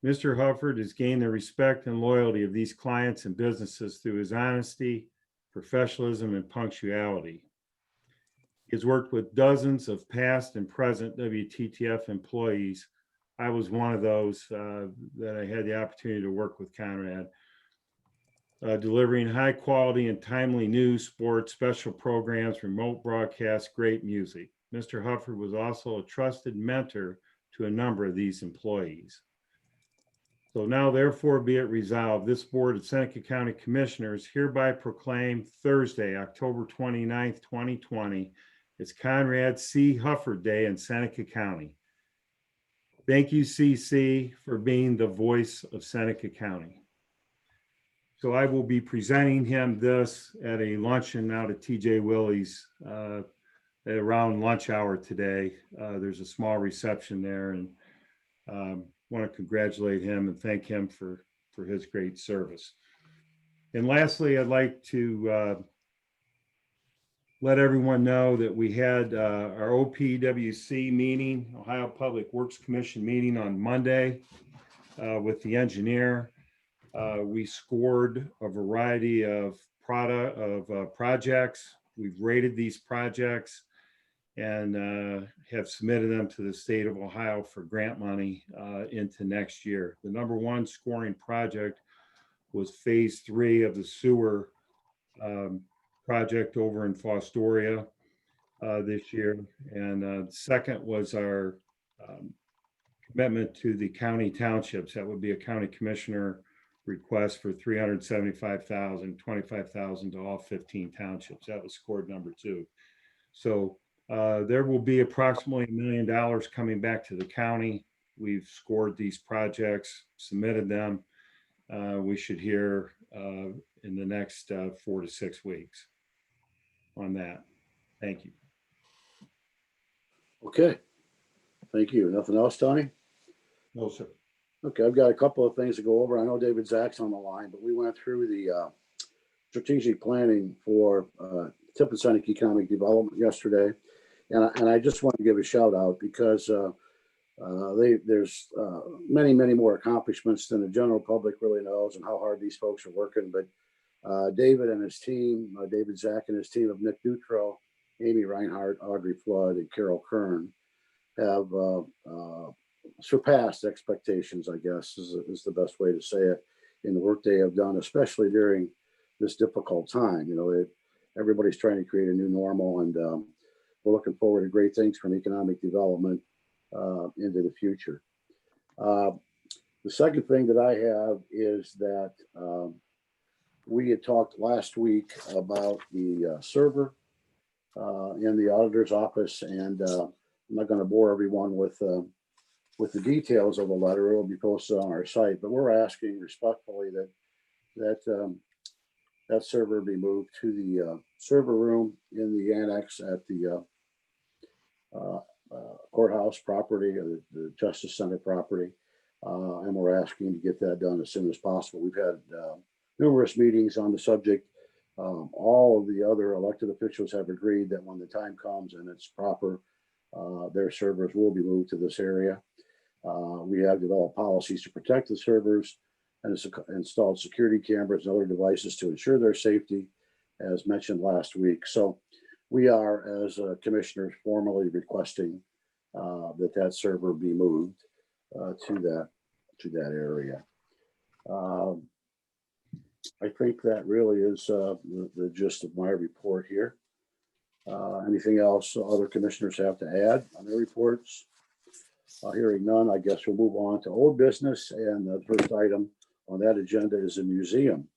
Mr. Hufford has gained the respect and loyalty of these clients and businesses through his honesty, professionalism, and punctuality. He has worked with dozens of past and present WTTF employees. I was one of those that I had the opportunity to work with Conrad. Delivering high quality and timely news, sports, special programs, remote broadcasts, great music. Mr. Hufford was also a trusted mentor to a number of these employees. So now therefore be it resolved, this Board of Seneca County Commissioners hereby proclaim Thursday, October 29th, 2020, it's Conrad C. Hufford Day in Seneca County. Thank you, CC, for being the voice of Seneca County. So I will be presenting him this at a luncheon out at TJ Willie's around lunch hour today. There's a small reception there, and want to congratulate him and thank him for his great service. And lastly, I'd like to let everyone know that we had our OPWC meeting, Ohio Public Works Commission meeting on Monday with the engineer. We scored a variety of projects. We've rated these projects and have submitted them to the state of Ohio for grant money into next year. The number one scoring project was phase 3 of the sewer project over in Fostoria this year. And second was our commitment to the county townships. That would be a county commissioner request for $375,000, $25,000 to all 15 townships. That was scored number 2. So there will be approximately $1 million coming back to the county. We've scored these projects, submitted them. We should hear in the next 4 to 6 weeks on that. Thank you. Okay. Thank you. Nothing else, Tony? No, sir. Okay, I've got a couple of things to go over. I know David Zach's on the line, but we went through the strategic planning for Tip and Seneca Economic Development yesterday. And I just want to give a shout out because there's many, many more accomplishments than the general public really knows and how hard these folks are working. But David and his team, David Zach and his team of Nick Dutro, Amy Reinhardt, Audrey Flood, and Carol Kern have surpassed expectations, I guess, is the best way to say it, in the work they have done, especially during this difficult time. You know, everybody's trying to create a new normal, and we're looking forward to great things from economic development into the future. The second thing that I have is that we had talked last week about the server in the auditor's office, and I'm not going to bore everyone with the details of the letter. It will be posted on our site, but we're asking respectfully that server be moved to the server room in the annex at the courthouse property, or the Justice Center property, and we're asking to get that done as soon as possible. We've had numerous meetings on the subject. All of the other elected officials have agreed that when the time comes and it's proper, their servers will be moved to this area. We have developed policies to protect the servers and installed security cameras and other devices to ensure their safety, as mentioned last week. So we are, as commissioners, formally requesting that server be moved to that area. I think that really is the gist of my report here. Anything else other commissioners have to add on their reports? Hearing none, I guess we'll move on to old business. And the first item on that agenda is a museum.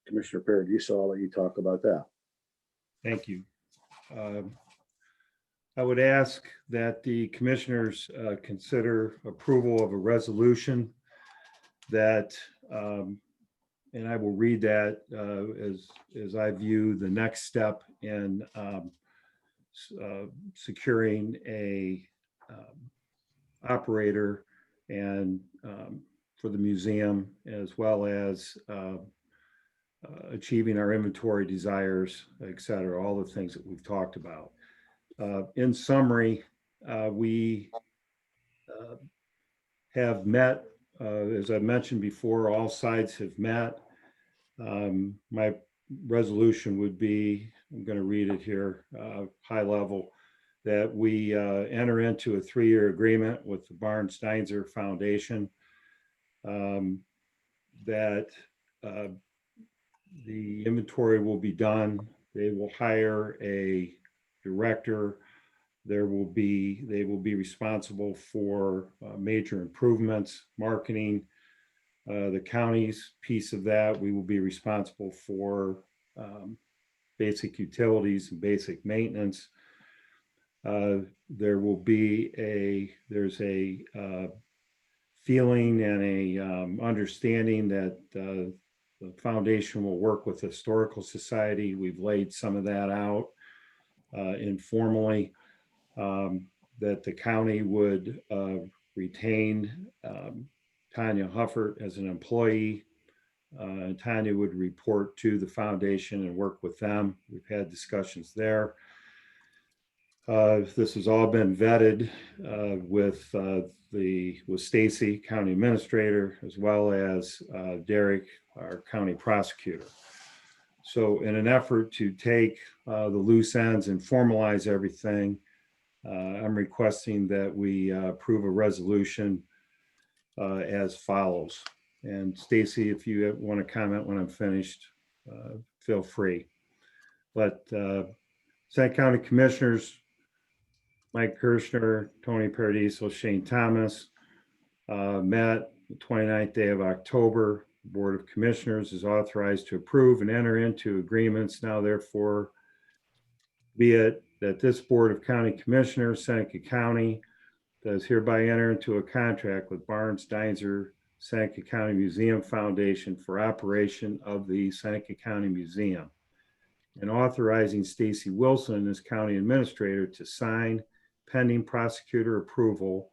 Commissioner Paradiso, I'll let you talk about that. Thank you. I would ask that the commissioners consider approval of a resolution that, and I will read that as I view the next step in securing a operator and for the museum, as well as achieving our inventory desires, et cetera, all the things that we've talked about. In summary, we have met, as I mentioned before, all sides have met. My resolution would be, I'm going to read it here, high level, that we enter into a 3-year agreement with the Barnes Deinzer Foundation, that the inventory will be done. They will hire a director. They will be responsible for major improvements, marketing. The county's piece of that, we will be responsible for basic utilities and basic maintenance. There will be there's a feeling and a understanding that the foundation will work with the Historical Society. We've laid some of that out informally, that the county would retain Tanya Huffert as an employee. Tanya would report to the foundation and work with them. We've had discussions there. This has all been vetted with Stacy, county administrator, as well as Derek, our county prosecutor. So in an effort to take the loose ends and formalize everything, I'm requesting that we approve a resolution as follows. And Stacy, if you want to comment when I'm finished, feel free. But Seneca County Commissioners, Mike Kirshner, Tony Paradiso, Shane Thomas, met the 29th day of October. The Board of Commissioners is authorized to approve and enter into agreements. Now, therefore, be it that this Board of County Commissioners, Seneca County, does hereby enter into a contract with Barnes Deinzer Seneca County Museum Foundation for operation of the Seneca County Museum, and authorizing Stacy Wilson as county administrator to sign pending prosecutor approval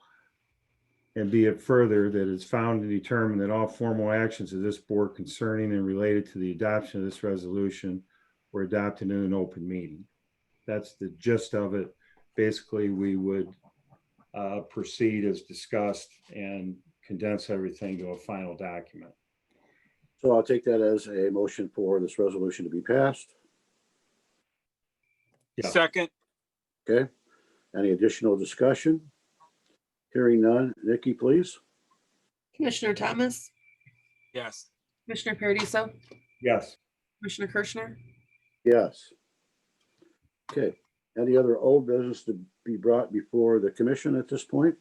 And be it further that it's found and determined that all formal actions of this board concerning and related to the adoption of this resolution were adopted in an open meeting. That's the gist of it. Basically, we would proceed as discussed and condense everything to a final document. So I'll take that as a motion for this resolution to be passed. Yeah. Second. Okay. Any additional discussion? Hearing none. Nikki, please. Commissioner Thomas, Yes. Commissioner Paradiso, Yes. Commissioner Kirschner, Yes. Okay. Any other old business to be brought before the commission at this point?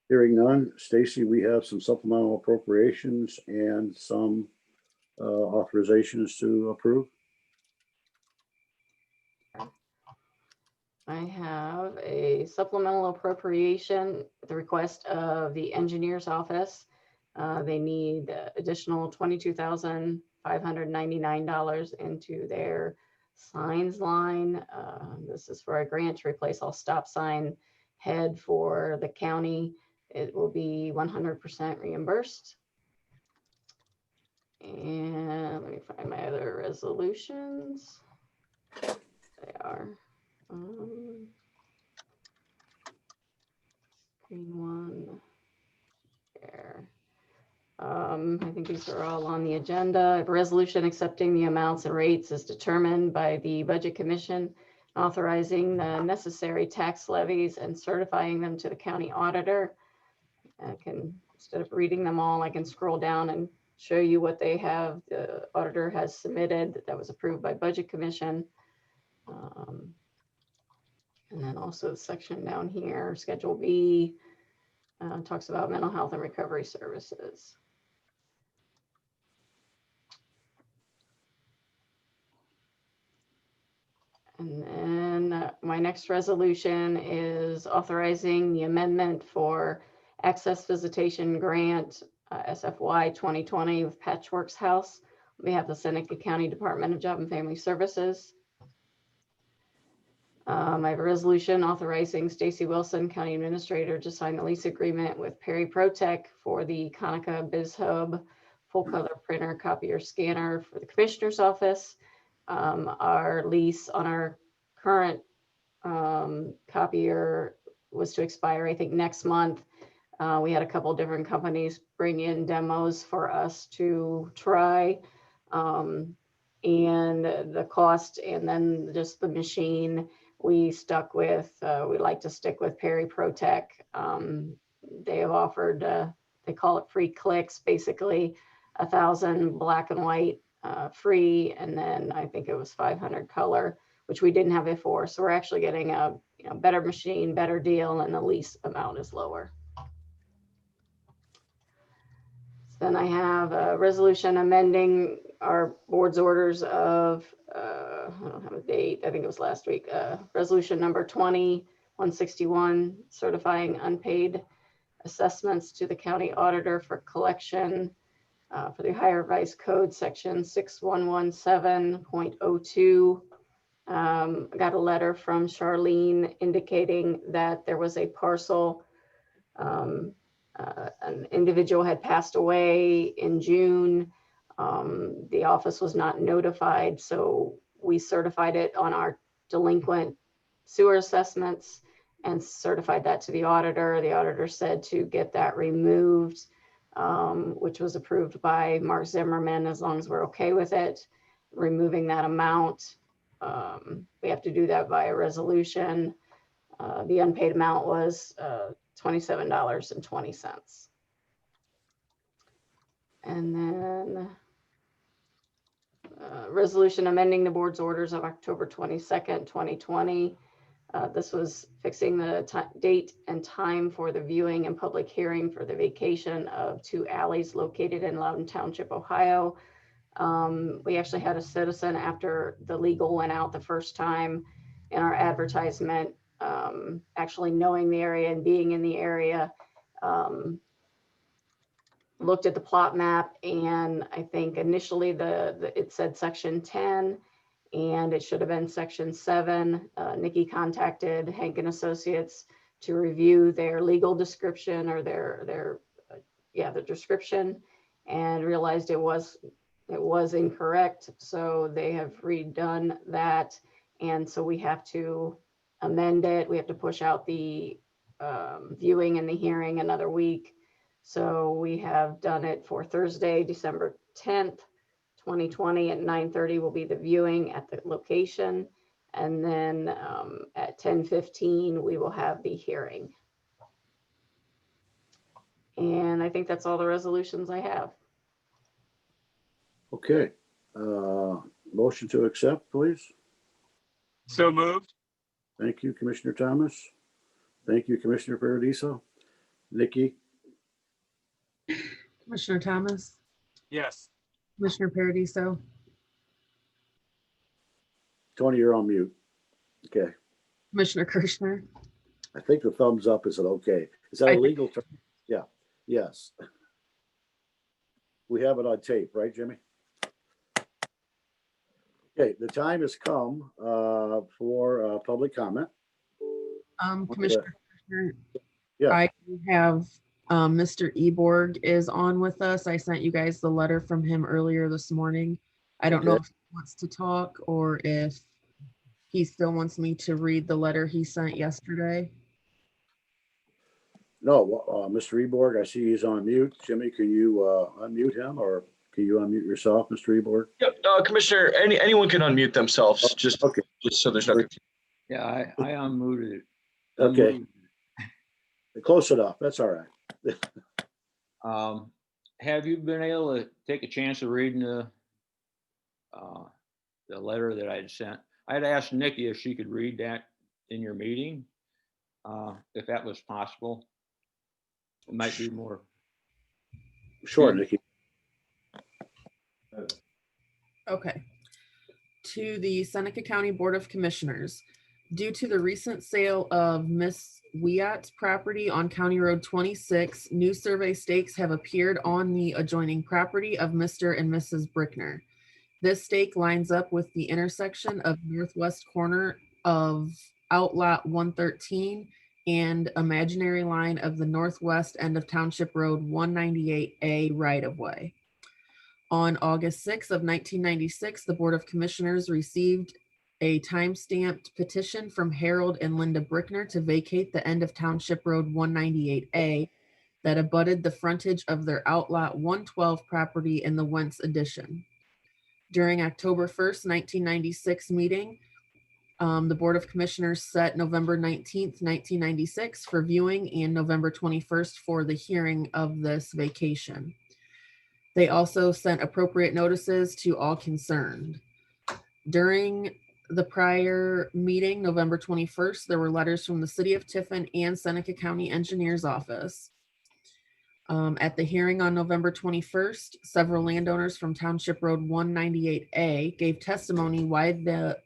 Hearing none. Stacy, we have some supplemental appropriations and some authorizations to approve. I have a supplemental appropriation at the request of the engineer's office. They need additional $22,599 into their signs line. This is for a grant to replace all stop sign head for the county. It will be 100% reimbursed. And let me find my other resolutions. They are. Green one there. I think these are all on the agenda. A resolution accepting the amounts and rates as determined by the Budget Commission, authorizing the necessary tax levies and certifying them to the county auditor. I can, instead of reading them all, I can scroll down and show you what they have. The auditor has submitted that was approved by Budget Commission. And then also the section down here, Schedule B, talks about mental health and recovery services. And then my next resolution is authorizing the amendment for Access Visitation Grant, SFY 2020 with Patchworks House. We have the Seneca County Department of Job and Family Services. I have a resolution authorizing Stacy Wilson, County Administrator, to sign the lease agreement with Perry ProTech for the Konica BizHub full color printer, copier, scanner for the Commissioner's Office. Our lease on our current copier was to expire, I think, next month. We had a couple different companies bring in demos for us to try. And the cost and then just the machine we stuck with, we like to stick with Perry ProTech. They have offered, they call it free clicks, basically 1,000 black and white free, and then I think it was 500 color, which we didn't have before. So we're actually getting a better machine, better deal, and the lease amount is lower. Then I have a resolution amending our board's orders of, I don't have a date, I think it was last week, resolution number 20-161, certifying unpaid assessments to the county auditor for collection for the Ohio Revised Code section 6117.02. I got a letter from Charlene indicating that there was a parcel, an individual had passed away in June. The office was not notified, so we certified it on our delinquent sewer assessments and certified that to the auditor. The auditor said to get that removed, which was approved by Mark Zimmerman, as long as we're okay with it, removing that amount. We have to do that via resolution. The unpaid amount was $27.20. And then resolution amending the board's orders of October 22nd, 2020. This was fixing the date and time for the viewing and public hearing for the vacation of 2 alleys located in Loudon Township, Ohio. We actually had a citizen, after the legal went out the first time in our advertisement, actually knowing the area and being in the area, looked at the plot map, and I think initially it said section 10 and it should have been section 7. Nikki contacted Hank and Associates to review their legal description or their the description, and realized it was incorrect. So they have redone that. And so we have to amend it. We have to push out the viewing and the hearing another week. So we have done it for Thursday, December 10th, 2020 at 9:30 will be the viewing at the location. And then at 10:15, we will have the hearing. And I think that's all the resolutions I have. Okay. Motion to accept, please. So moved. Thank you, Commissioner Thomas. Thank you, Commissioner Paradiso. Nikki? Commissioner Thomas, Yes. Commissioner Paradiso, Tony, you're on mute. Okay. Commissioner Kirschner, I think the thumbs up is an okay. Is that a legal term? Yeah. Yes. We have it on tape, right, Jimmy? Okay, the time has come for public comment. Commissioner Kirschner, Yeah. I have Mr. Eborg is on with us. I sent you guys the letter from him earlier this morning. I don't know if he wants to talk or if he still wants me to read the letter he sent yesterday. No, Mr. Eborg, I see he's on mute. Jimmy, can you unmute him, or can you unmute yourself, Mr. Eborg? Yep, Commissioner, anyone can unmute themselves, just so there's no. Yeah, I unmuted it. Okay. Close enough. That's all right. Have you been able to take a chance of reading the letter that I had sent? I had asked Nikki if she could read that in your meeting, if that was possible. It might be more. Sure, Nikki. Okay. To the Seneca County Board of Commissioners, due to the recent sale of Miss Wiat's property on County Road 26, new survey stakes have appeared on the adjoining property of Mr. and Mrs. Brickner. This stake lines up with the intersection of northwest corner of Outlot 113 and imaginary line of the northwest end of Township Road 198A right-of-way. On August 6th of 1996, the Board of Commissioners received a time-stamped petition from Harold and Linda Brickner to vacate the end of Township Road 198A that abutted the frontage of their Outlot 112 property in the Wentz addition. During October 1st, 1996 meeting, the Board of Commissioners set November 19th, 1996 for viewing and November 21st for the hearing of this vacation. They also sent appropriate notices to all concerned. During the prior meeting, November 21st, there were letters from the City of Tiffin and Seneca County Engineer's Office. At the hearing on November 21st, several landowners from Township Road 198A gave testimony why the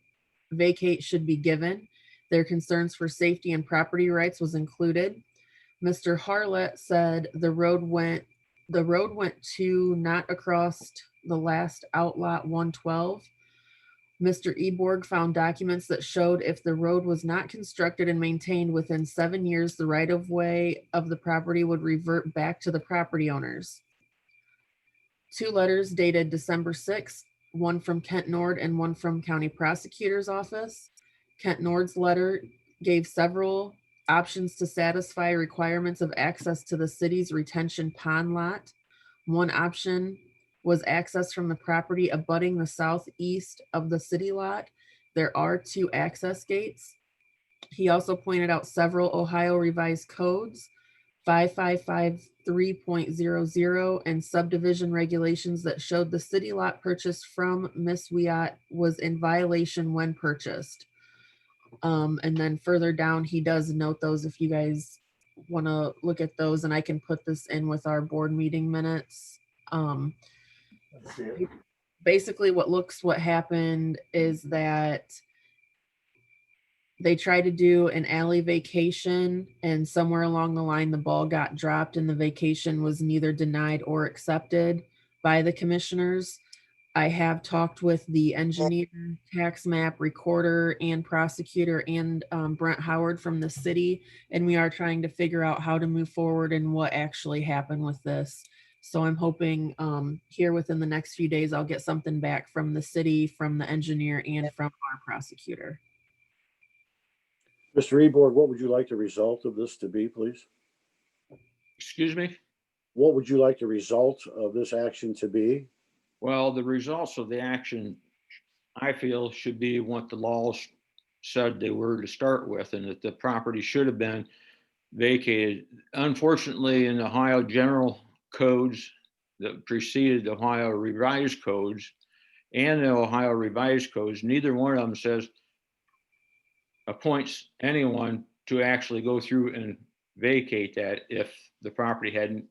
vacate should be given. Their concerns for safety and property rights was included. Mr. Harlett said the road went to not across the last Outlot 112. Mr. Eborg found documents that showed if the road was not constructed and maintained within 7 years, the right-of-way of the property would revert back to the property owners. Two letters dated December 6th, one from Kent Nord and one from County Prosecutor's Office. Kent Nord's letter gave several options to satisfy requirements of access to the city's retention pond lot. One option was access from the property abutting the southeast of the city lot. There are 2 access gates. He also pointed out several Ohio Revised Codes, 5553.00 and subdivision regulations that showed the city lot purchased from Miss Wiat was in violation when purchased. And then further down, he does note those if you guys want to look at those, and I can put this in with our board meeting minutes. Basically what happened is that they tried to do an alley vacation, and somewhere along the line, the ball got dropped and the vacation was neither denied or accepted by the commissioners. I have talked with the engineer, tax map, recorder, and prosecutor, and Brent Howard from the city, and we are trying to figure out how to move forward and what actually happened with this. So I'm hoping here within the next few days, I'll get something back from the city, from the engineer, and from our prosecutor. Mr. Ebord, what would you like the result of this to be, please? Excuse me? What would you like the result of this action to be? Well, the results of the action, I feel, should be what the laws said they were to start with, and that the property should have been vacated. Unfortunately, in the Ohio General Codes that preceded the Ohio Revised Codes and the Ohio Revised Codes, neither one of them says appoints anyone to actually go through and vacate that if the property hadn't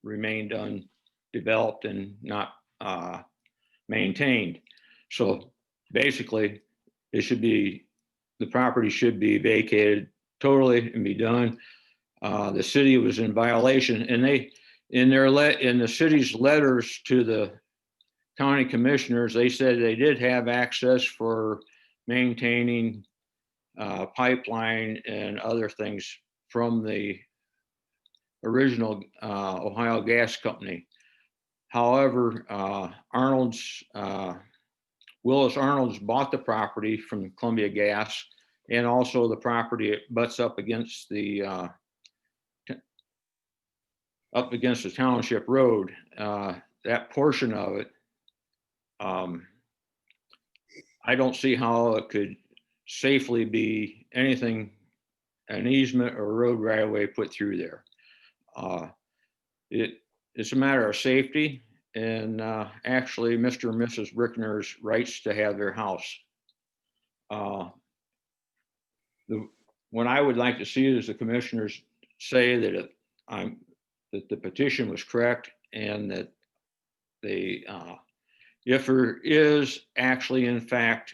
remained undeveloped and not maintained. So basically, it should be, the property should be vacated totally and be done. The city was in violation, and they, in the city's letters to the county commissioners, they said they did have access for maintaining pipeline and other things from the original Ohio Gas Company. However, Willis Arnold's bought the property from Columbia Gas, and also the property butts up against the township road. That portion of it, I don't see how it could safely be anything, an easement or road right away put through there. It's a matter of safety, and actually Mr. and Mrs. Brickner's rights to have their house. What I would like to see is the commissioners say that that the petition was correct, and that they, if there is actually in fact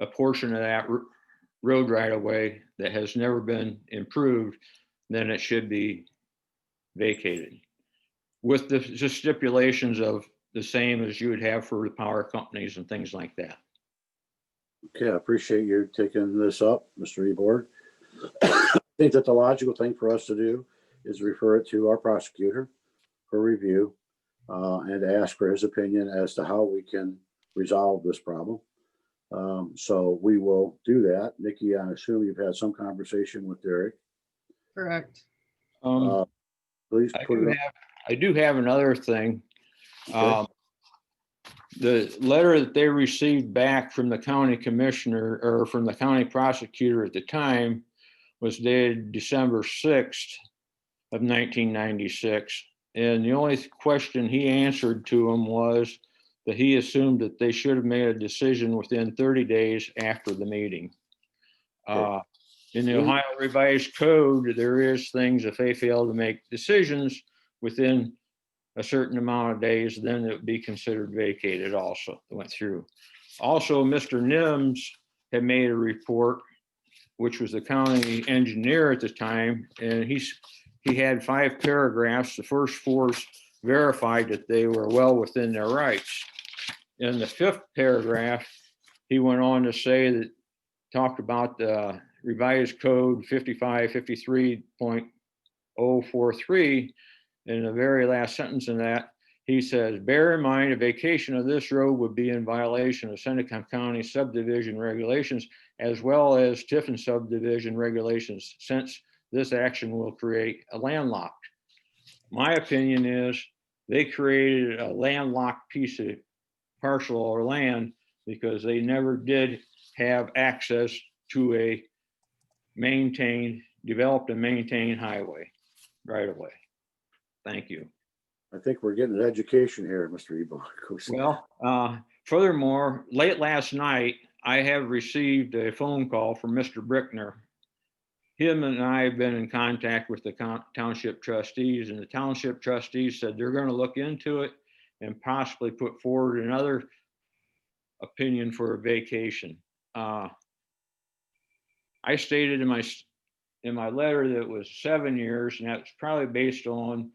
a portion of that road right away that has never been improved, then it should be vacated with the stipulations of the same as you would have for the power companies and things like that. Okay, I appreciate you taking this up, Mr. Ebord. I think that the logical thing for us to do is refer it to our prosecutor for review and ask for his opinion as to how we can resolve this problem. So we will do that. Nikki, I assume you've had some conversation with Derek. Correct. Please put it up. I do have another thing. Okay. The letter that they received back from the county commissioner, or from the county prosecutor at the time, was dated December 6th of 1996. And the only question he answered to him was that he assumed that they should have made a decision within 30 days after the meeting. Okay. In the Ohio Revised Code, there is things, if they fail to make decisions within a certain amount of days, then it would be considered vacated also. It went through. Also, Mr. Nims had made a report, which was the county engineer at the time, and he had 5 paragraphs. The first 4 verified that they were well within their rights. In the 5th paragraph, he went on to say that, talked about the revised code 5553.043. In the very last sentence in that, he says, bear in mind a vacation of this road would be in violation of Seneca County subdivision regulations, as well as Tiffin subdivision regulations, since this action will create a landlocked. My opinion is they created a landlocked piece of parcel or land because they never did have access to a developed and maintained highway right away. Thank you. I think we're getting an education here, Mr. Ebord. Well, furthermore, late last night, I have received a phone call from Mr. Brickner. Him and I have been in contact with the township trustees, and the township trustees said they're going to look into it and possibly put forward another opinion for a vacation. I stated in my letter that it was 7 years, and that's probably based on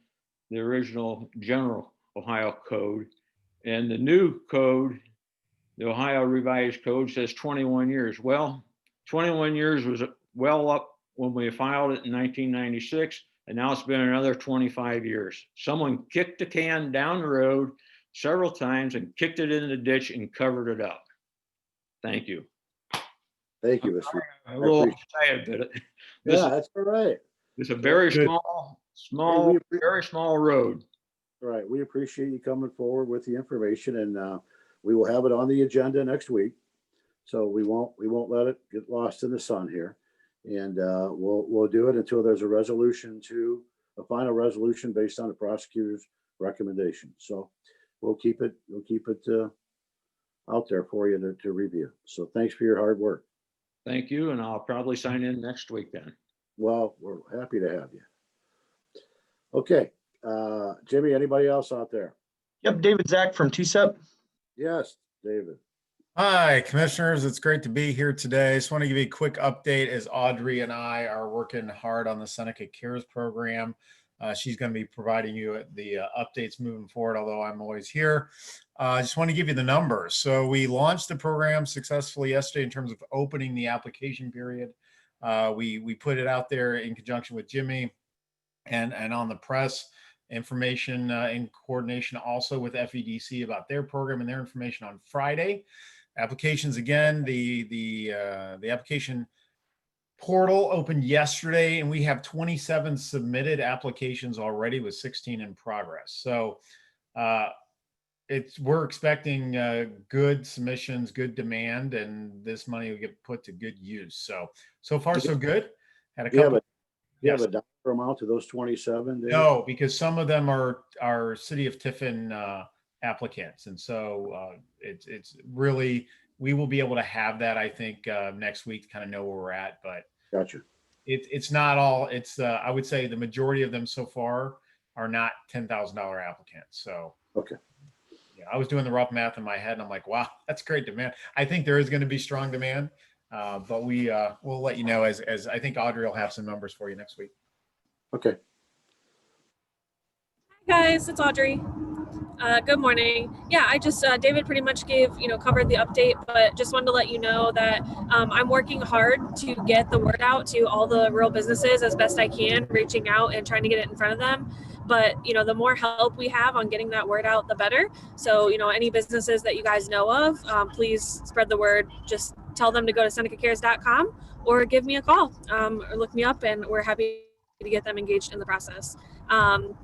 the original general Ohio code. And the new code, the Ohio Revised Code, says 21 years. Well, 21 years was well up when we filed it in 1996, and now it's been another 25 years. Someone kicked the can down the road several times and kicked it in the ditch and covered it up. Thank you. Thank you, Mr. I'm a little excited, but this Yeah, is, that's all right. it's a very Good. small, very small road. Right. We appreciate you coming forward with the information, and we will have it on the agenda next week. So we won't let it get lost in the sun here. And we'll do it until there's a final resolution based on the prosecutor's recommendation. So we'll keep it out there for you to review. So thanks for your hard work. Thank you, and I'll probably sign in next week then. Well, we're happy to have you. Okay. Jimmy, anybody else out there? Yep, David Zach from TSEP. Yes, David. Hi, commissioners. It's great to be here today. Just want to give you a quick update as Audrey and I are working hard on the Seneca Cares program. She's going to be providing you the updates moving forward, although I'm always here. I just want to give you the numbers. So we launched the program successfully yesterday in terms of opening the application period. We put it out there in conjunction with Jimmy and on the press information in coordination also with FEDC about their program and their information on Friday. Applications again, the application portal opened yesterday, and we have 27 submitted applications already with 16 in progress. So we're expecting good submissions, good demand, and this money will get put to good use. So far so good. Had a couple. You have a dollar amount to those 27? David? No, because some of them are City of Tiffin applicants, and so it's really, we will be able to have that, I think, next week to kind of know where we're at. But Gotcha. It's not all. It's I would say the majority of them so far are not $10,000 applicants. So okay. Yeah, I was doing the rough math in my head, and I'm like, wow, that's great demand. I think there is going to be strong demand, but we'll let you know as I think Audrey will have some numbers for you next week. Okay. Hi guys, it's Audrey. Good morning. Yeah, I just David pretty much covered the update, but just wanted to let you know that I'm working hard to get the word out to all the rural businesses as best I can, reaching out and trying to get it in front of them. But the more help we have on getting that word out, the better. So any businesses that you guys know of, please spread the word. Just tell them to go to senecacares.com or give me a call or look me up, and we're happy to get them engaged in the process.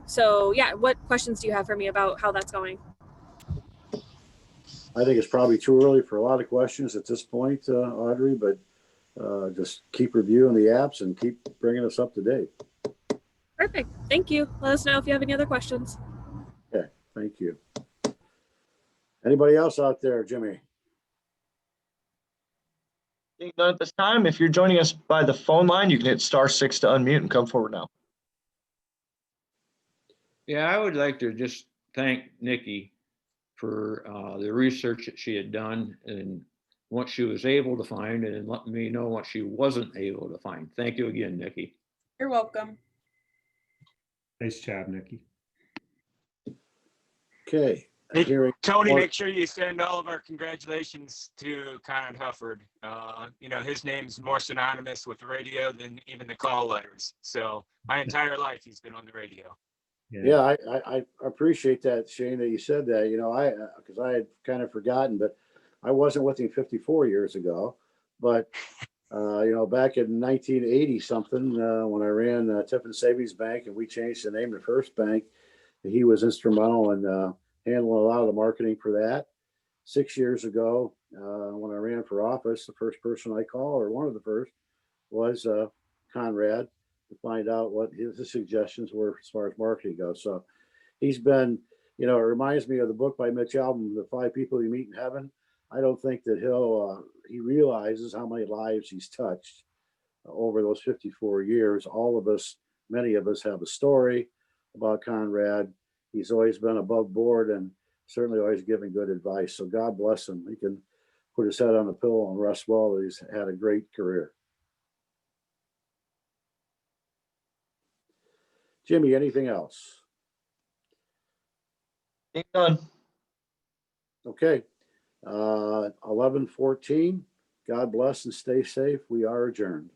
So yeah, what questions do you have for me about how that's going? I think it's probably too early for a lot of questions at this point, Audrey, but just keep reviewing the apps and keep bringing us up to date. Perfect. Thank you. Let us know if you have any other questions. Okay. Thank you. Anybody else out there, Jimmy? None at this time. If you're joining us by the phone line, you can hit *6 to unmute and come forward now. Yeah, I would like to just thank Nikki for the research that she had done and what she was able to find, and let me know what she wasn't able to find. Thank you again, Nikki. You're welcome. Nice job, Nikki. Okay. Hey, Tony, make sure you send all of our congratulations to Conrad Hufford. His name's more synonymous with the radio than even the call letters. So my entire life he's been on the radio. Yeah, I appreciate that, Shane, that you said that. Because I had kind of forgotten, but I wasn't with him 54 years ago. But back in 1980 something, when I ran Tiffin Savings Bank and we changed the name to First Bank, he was instrumental in handling a lot of the marketing for that. 6 years ago, when I ran for office, the first person I called, or one of the first, was Conrad, to find out what his suggestions were as far as marketing goes. So he's been, it reminds me of the book by Mitch Albom, The 5 People You Meet in Heaven. I don't think that he realizes how many lives he's touched over those 54 years. All of us, many of us have a story about Conrad. He's always been above board and certainly always giving good advice. So God bless him. He can put his head on a pillow and rest well. He's had a great career. Jimmy, anything else? Done. Okay. 11:14. God bless and stay safe. We are adjourned.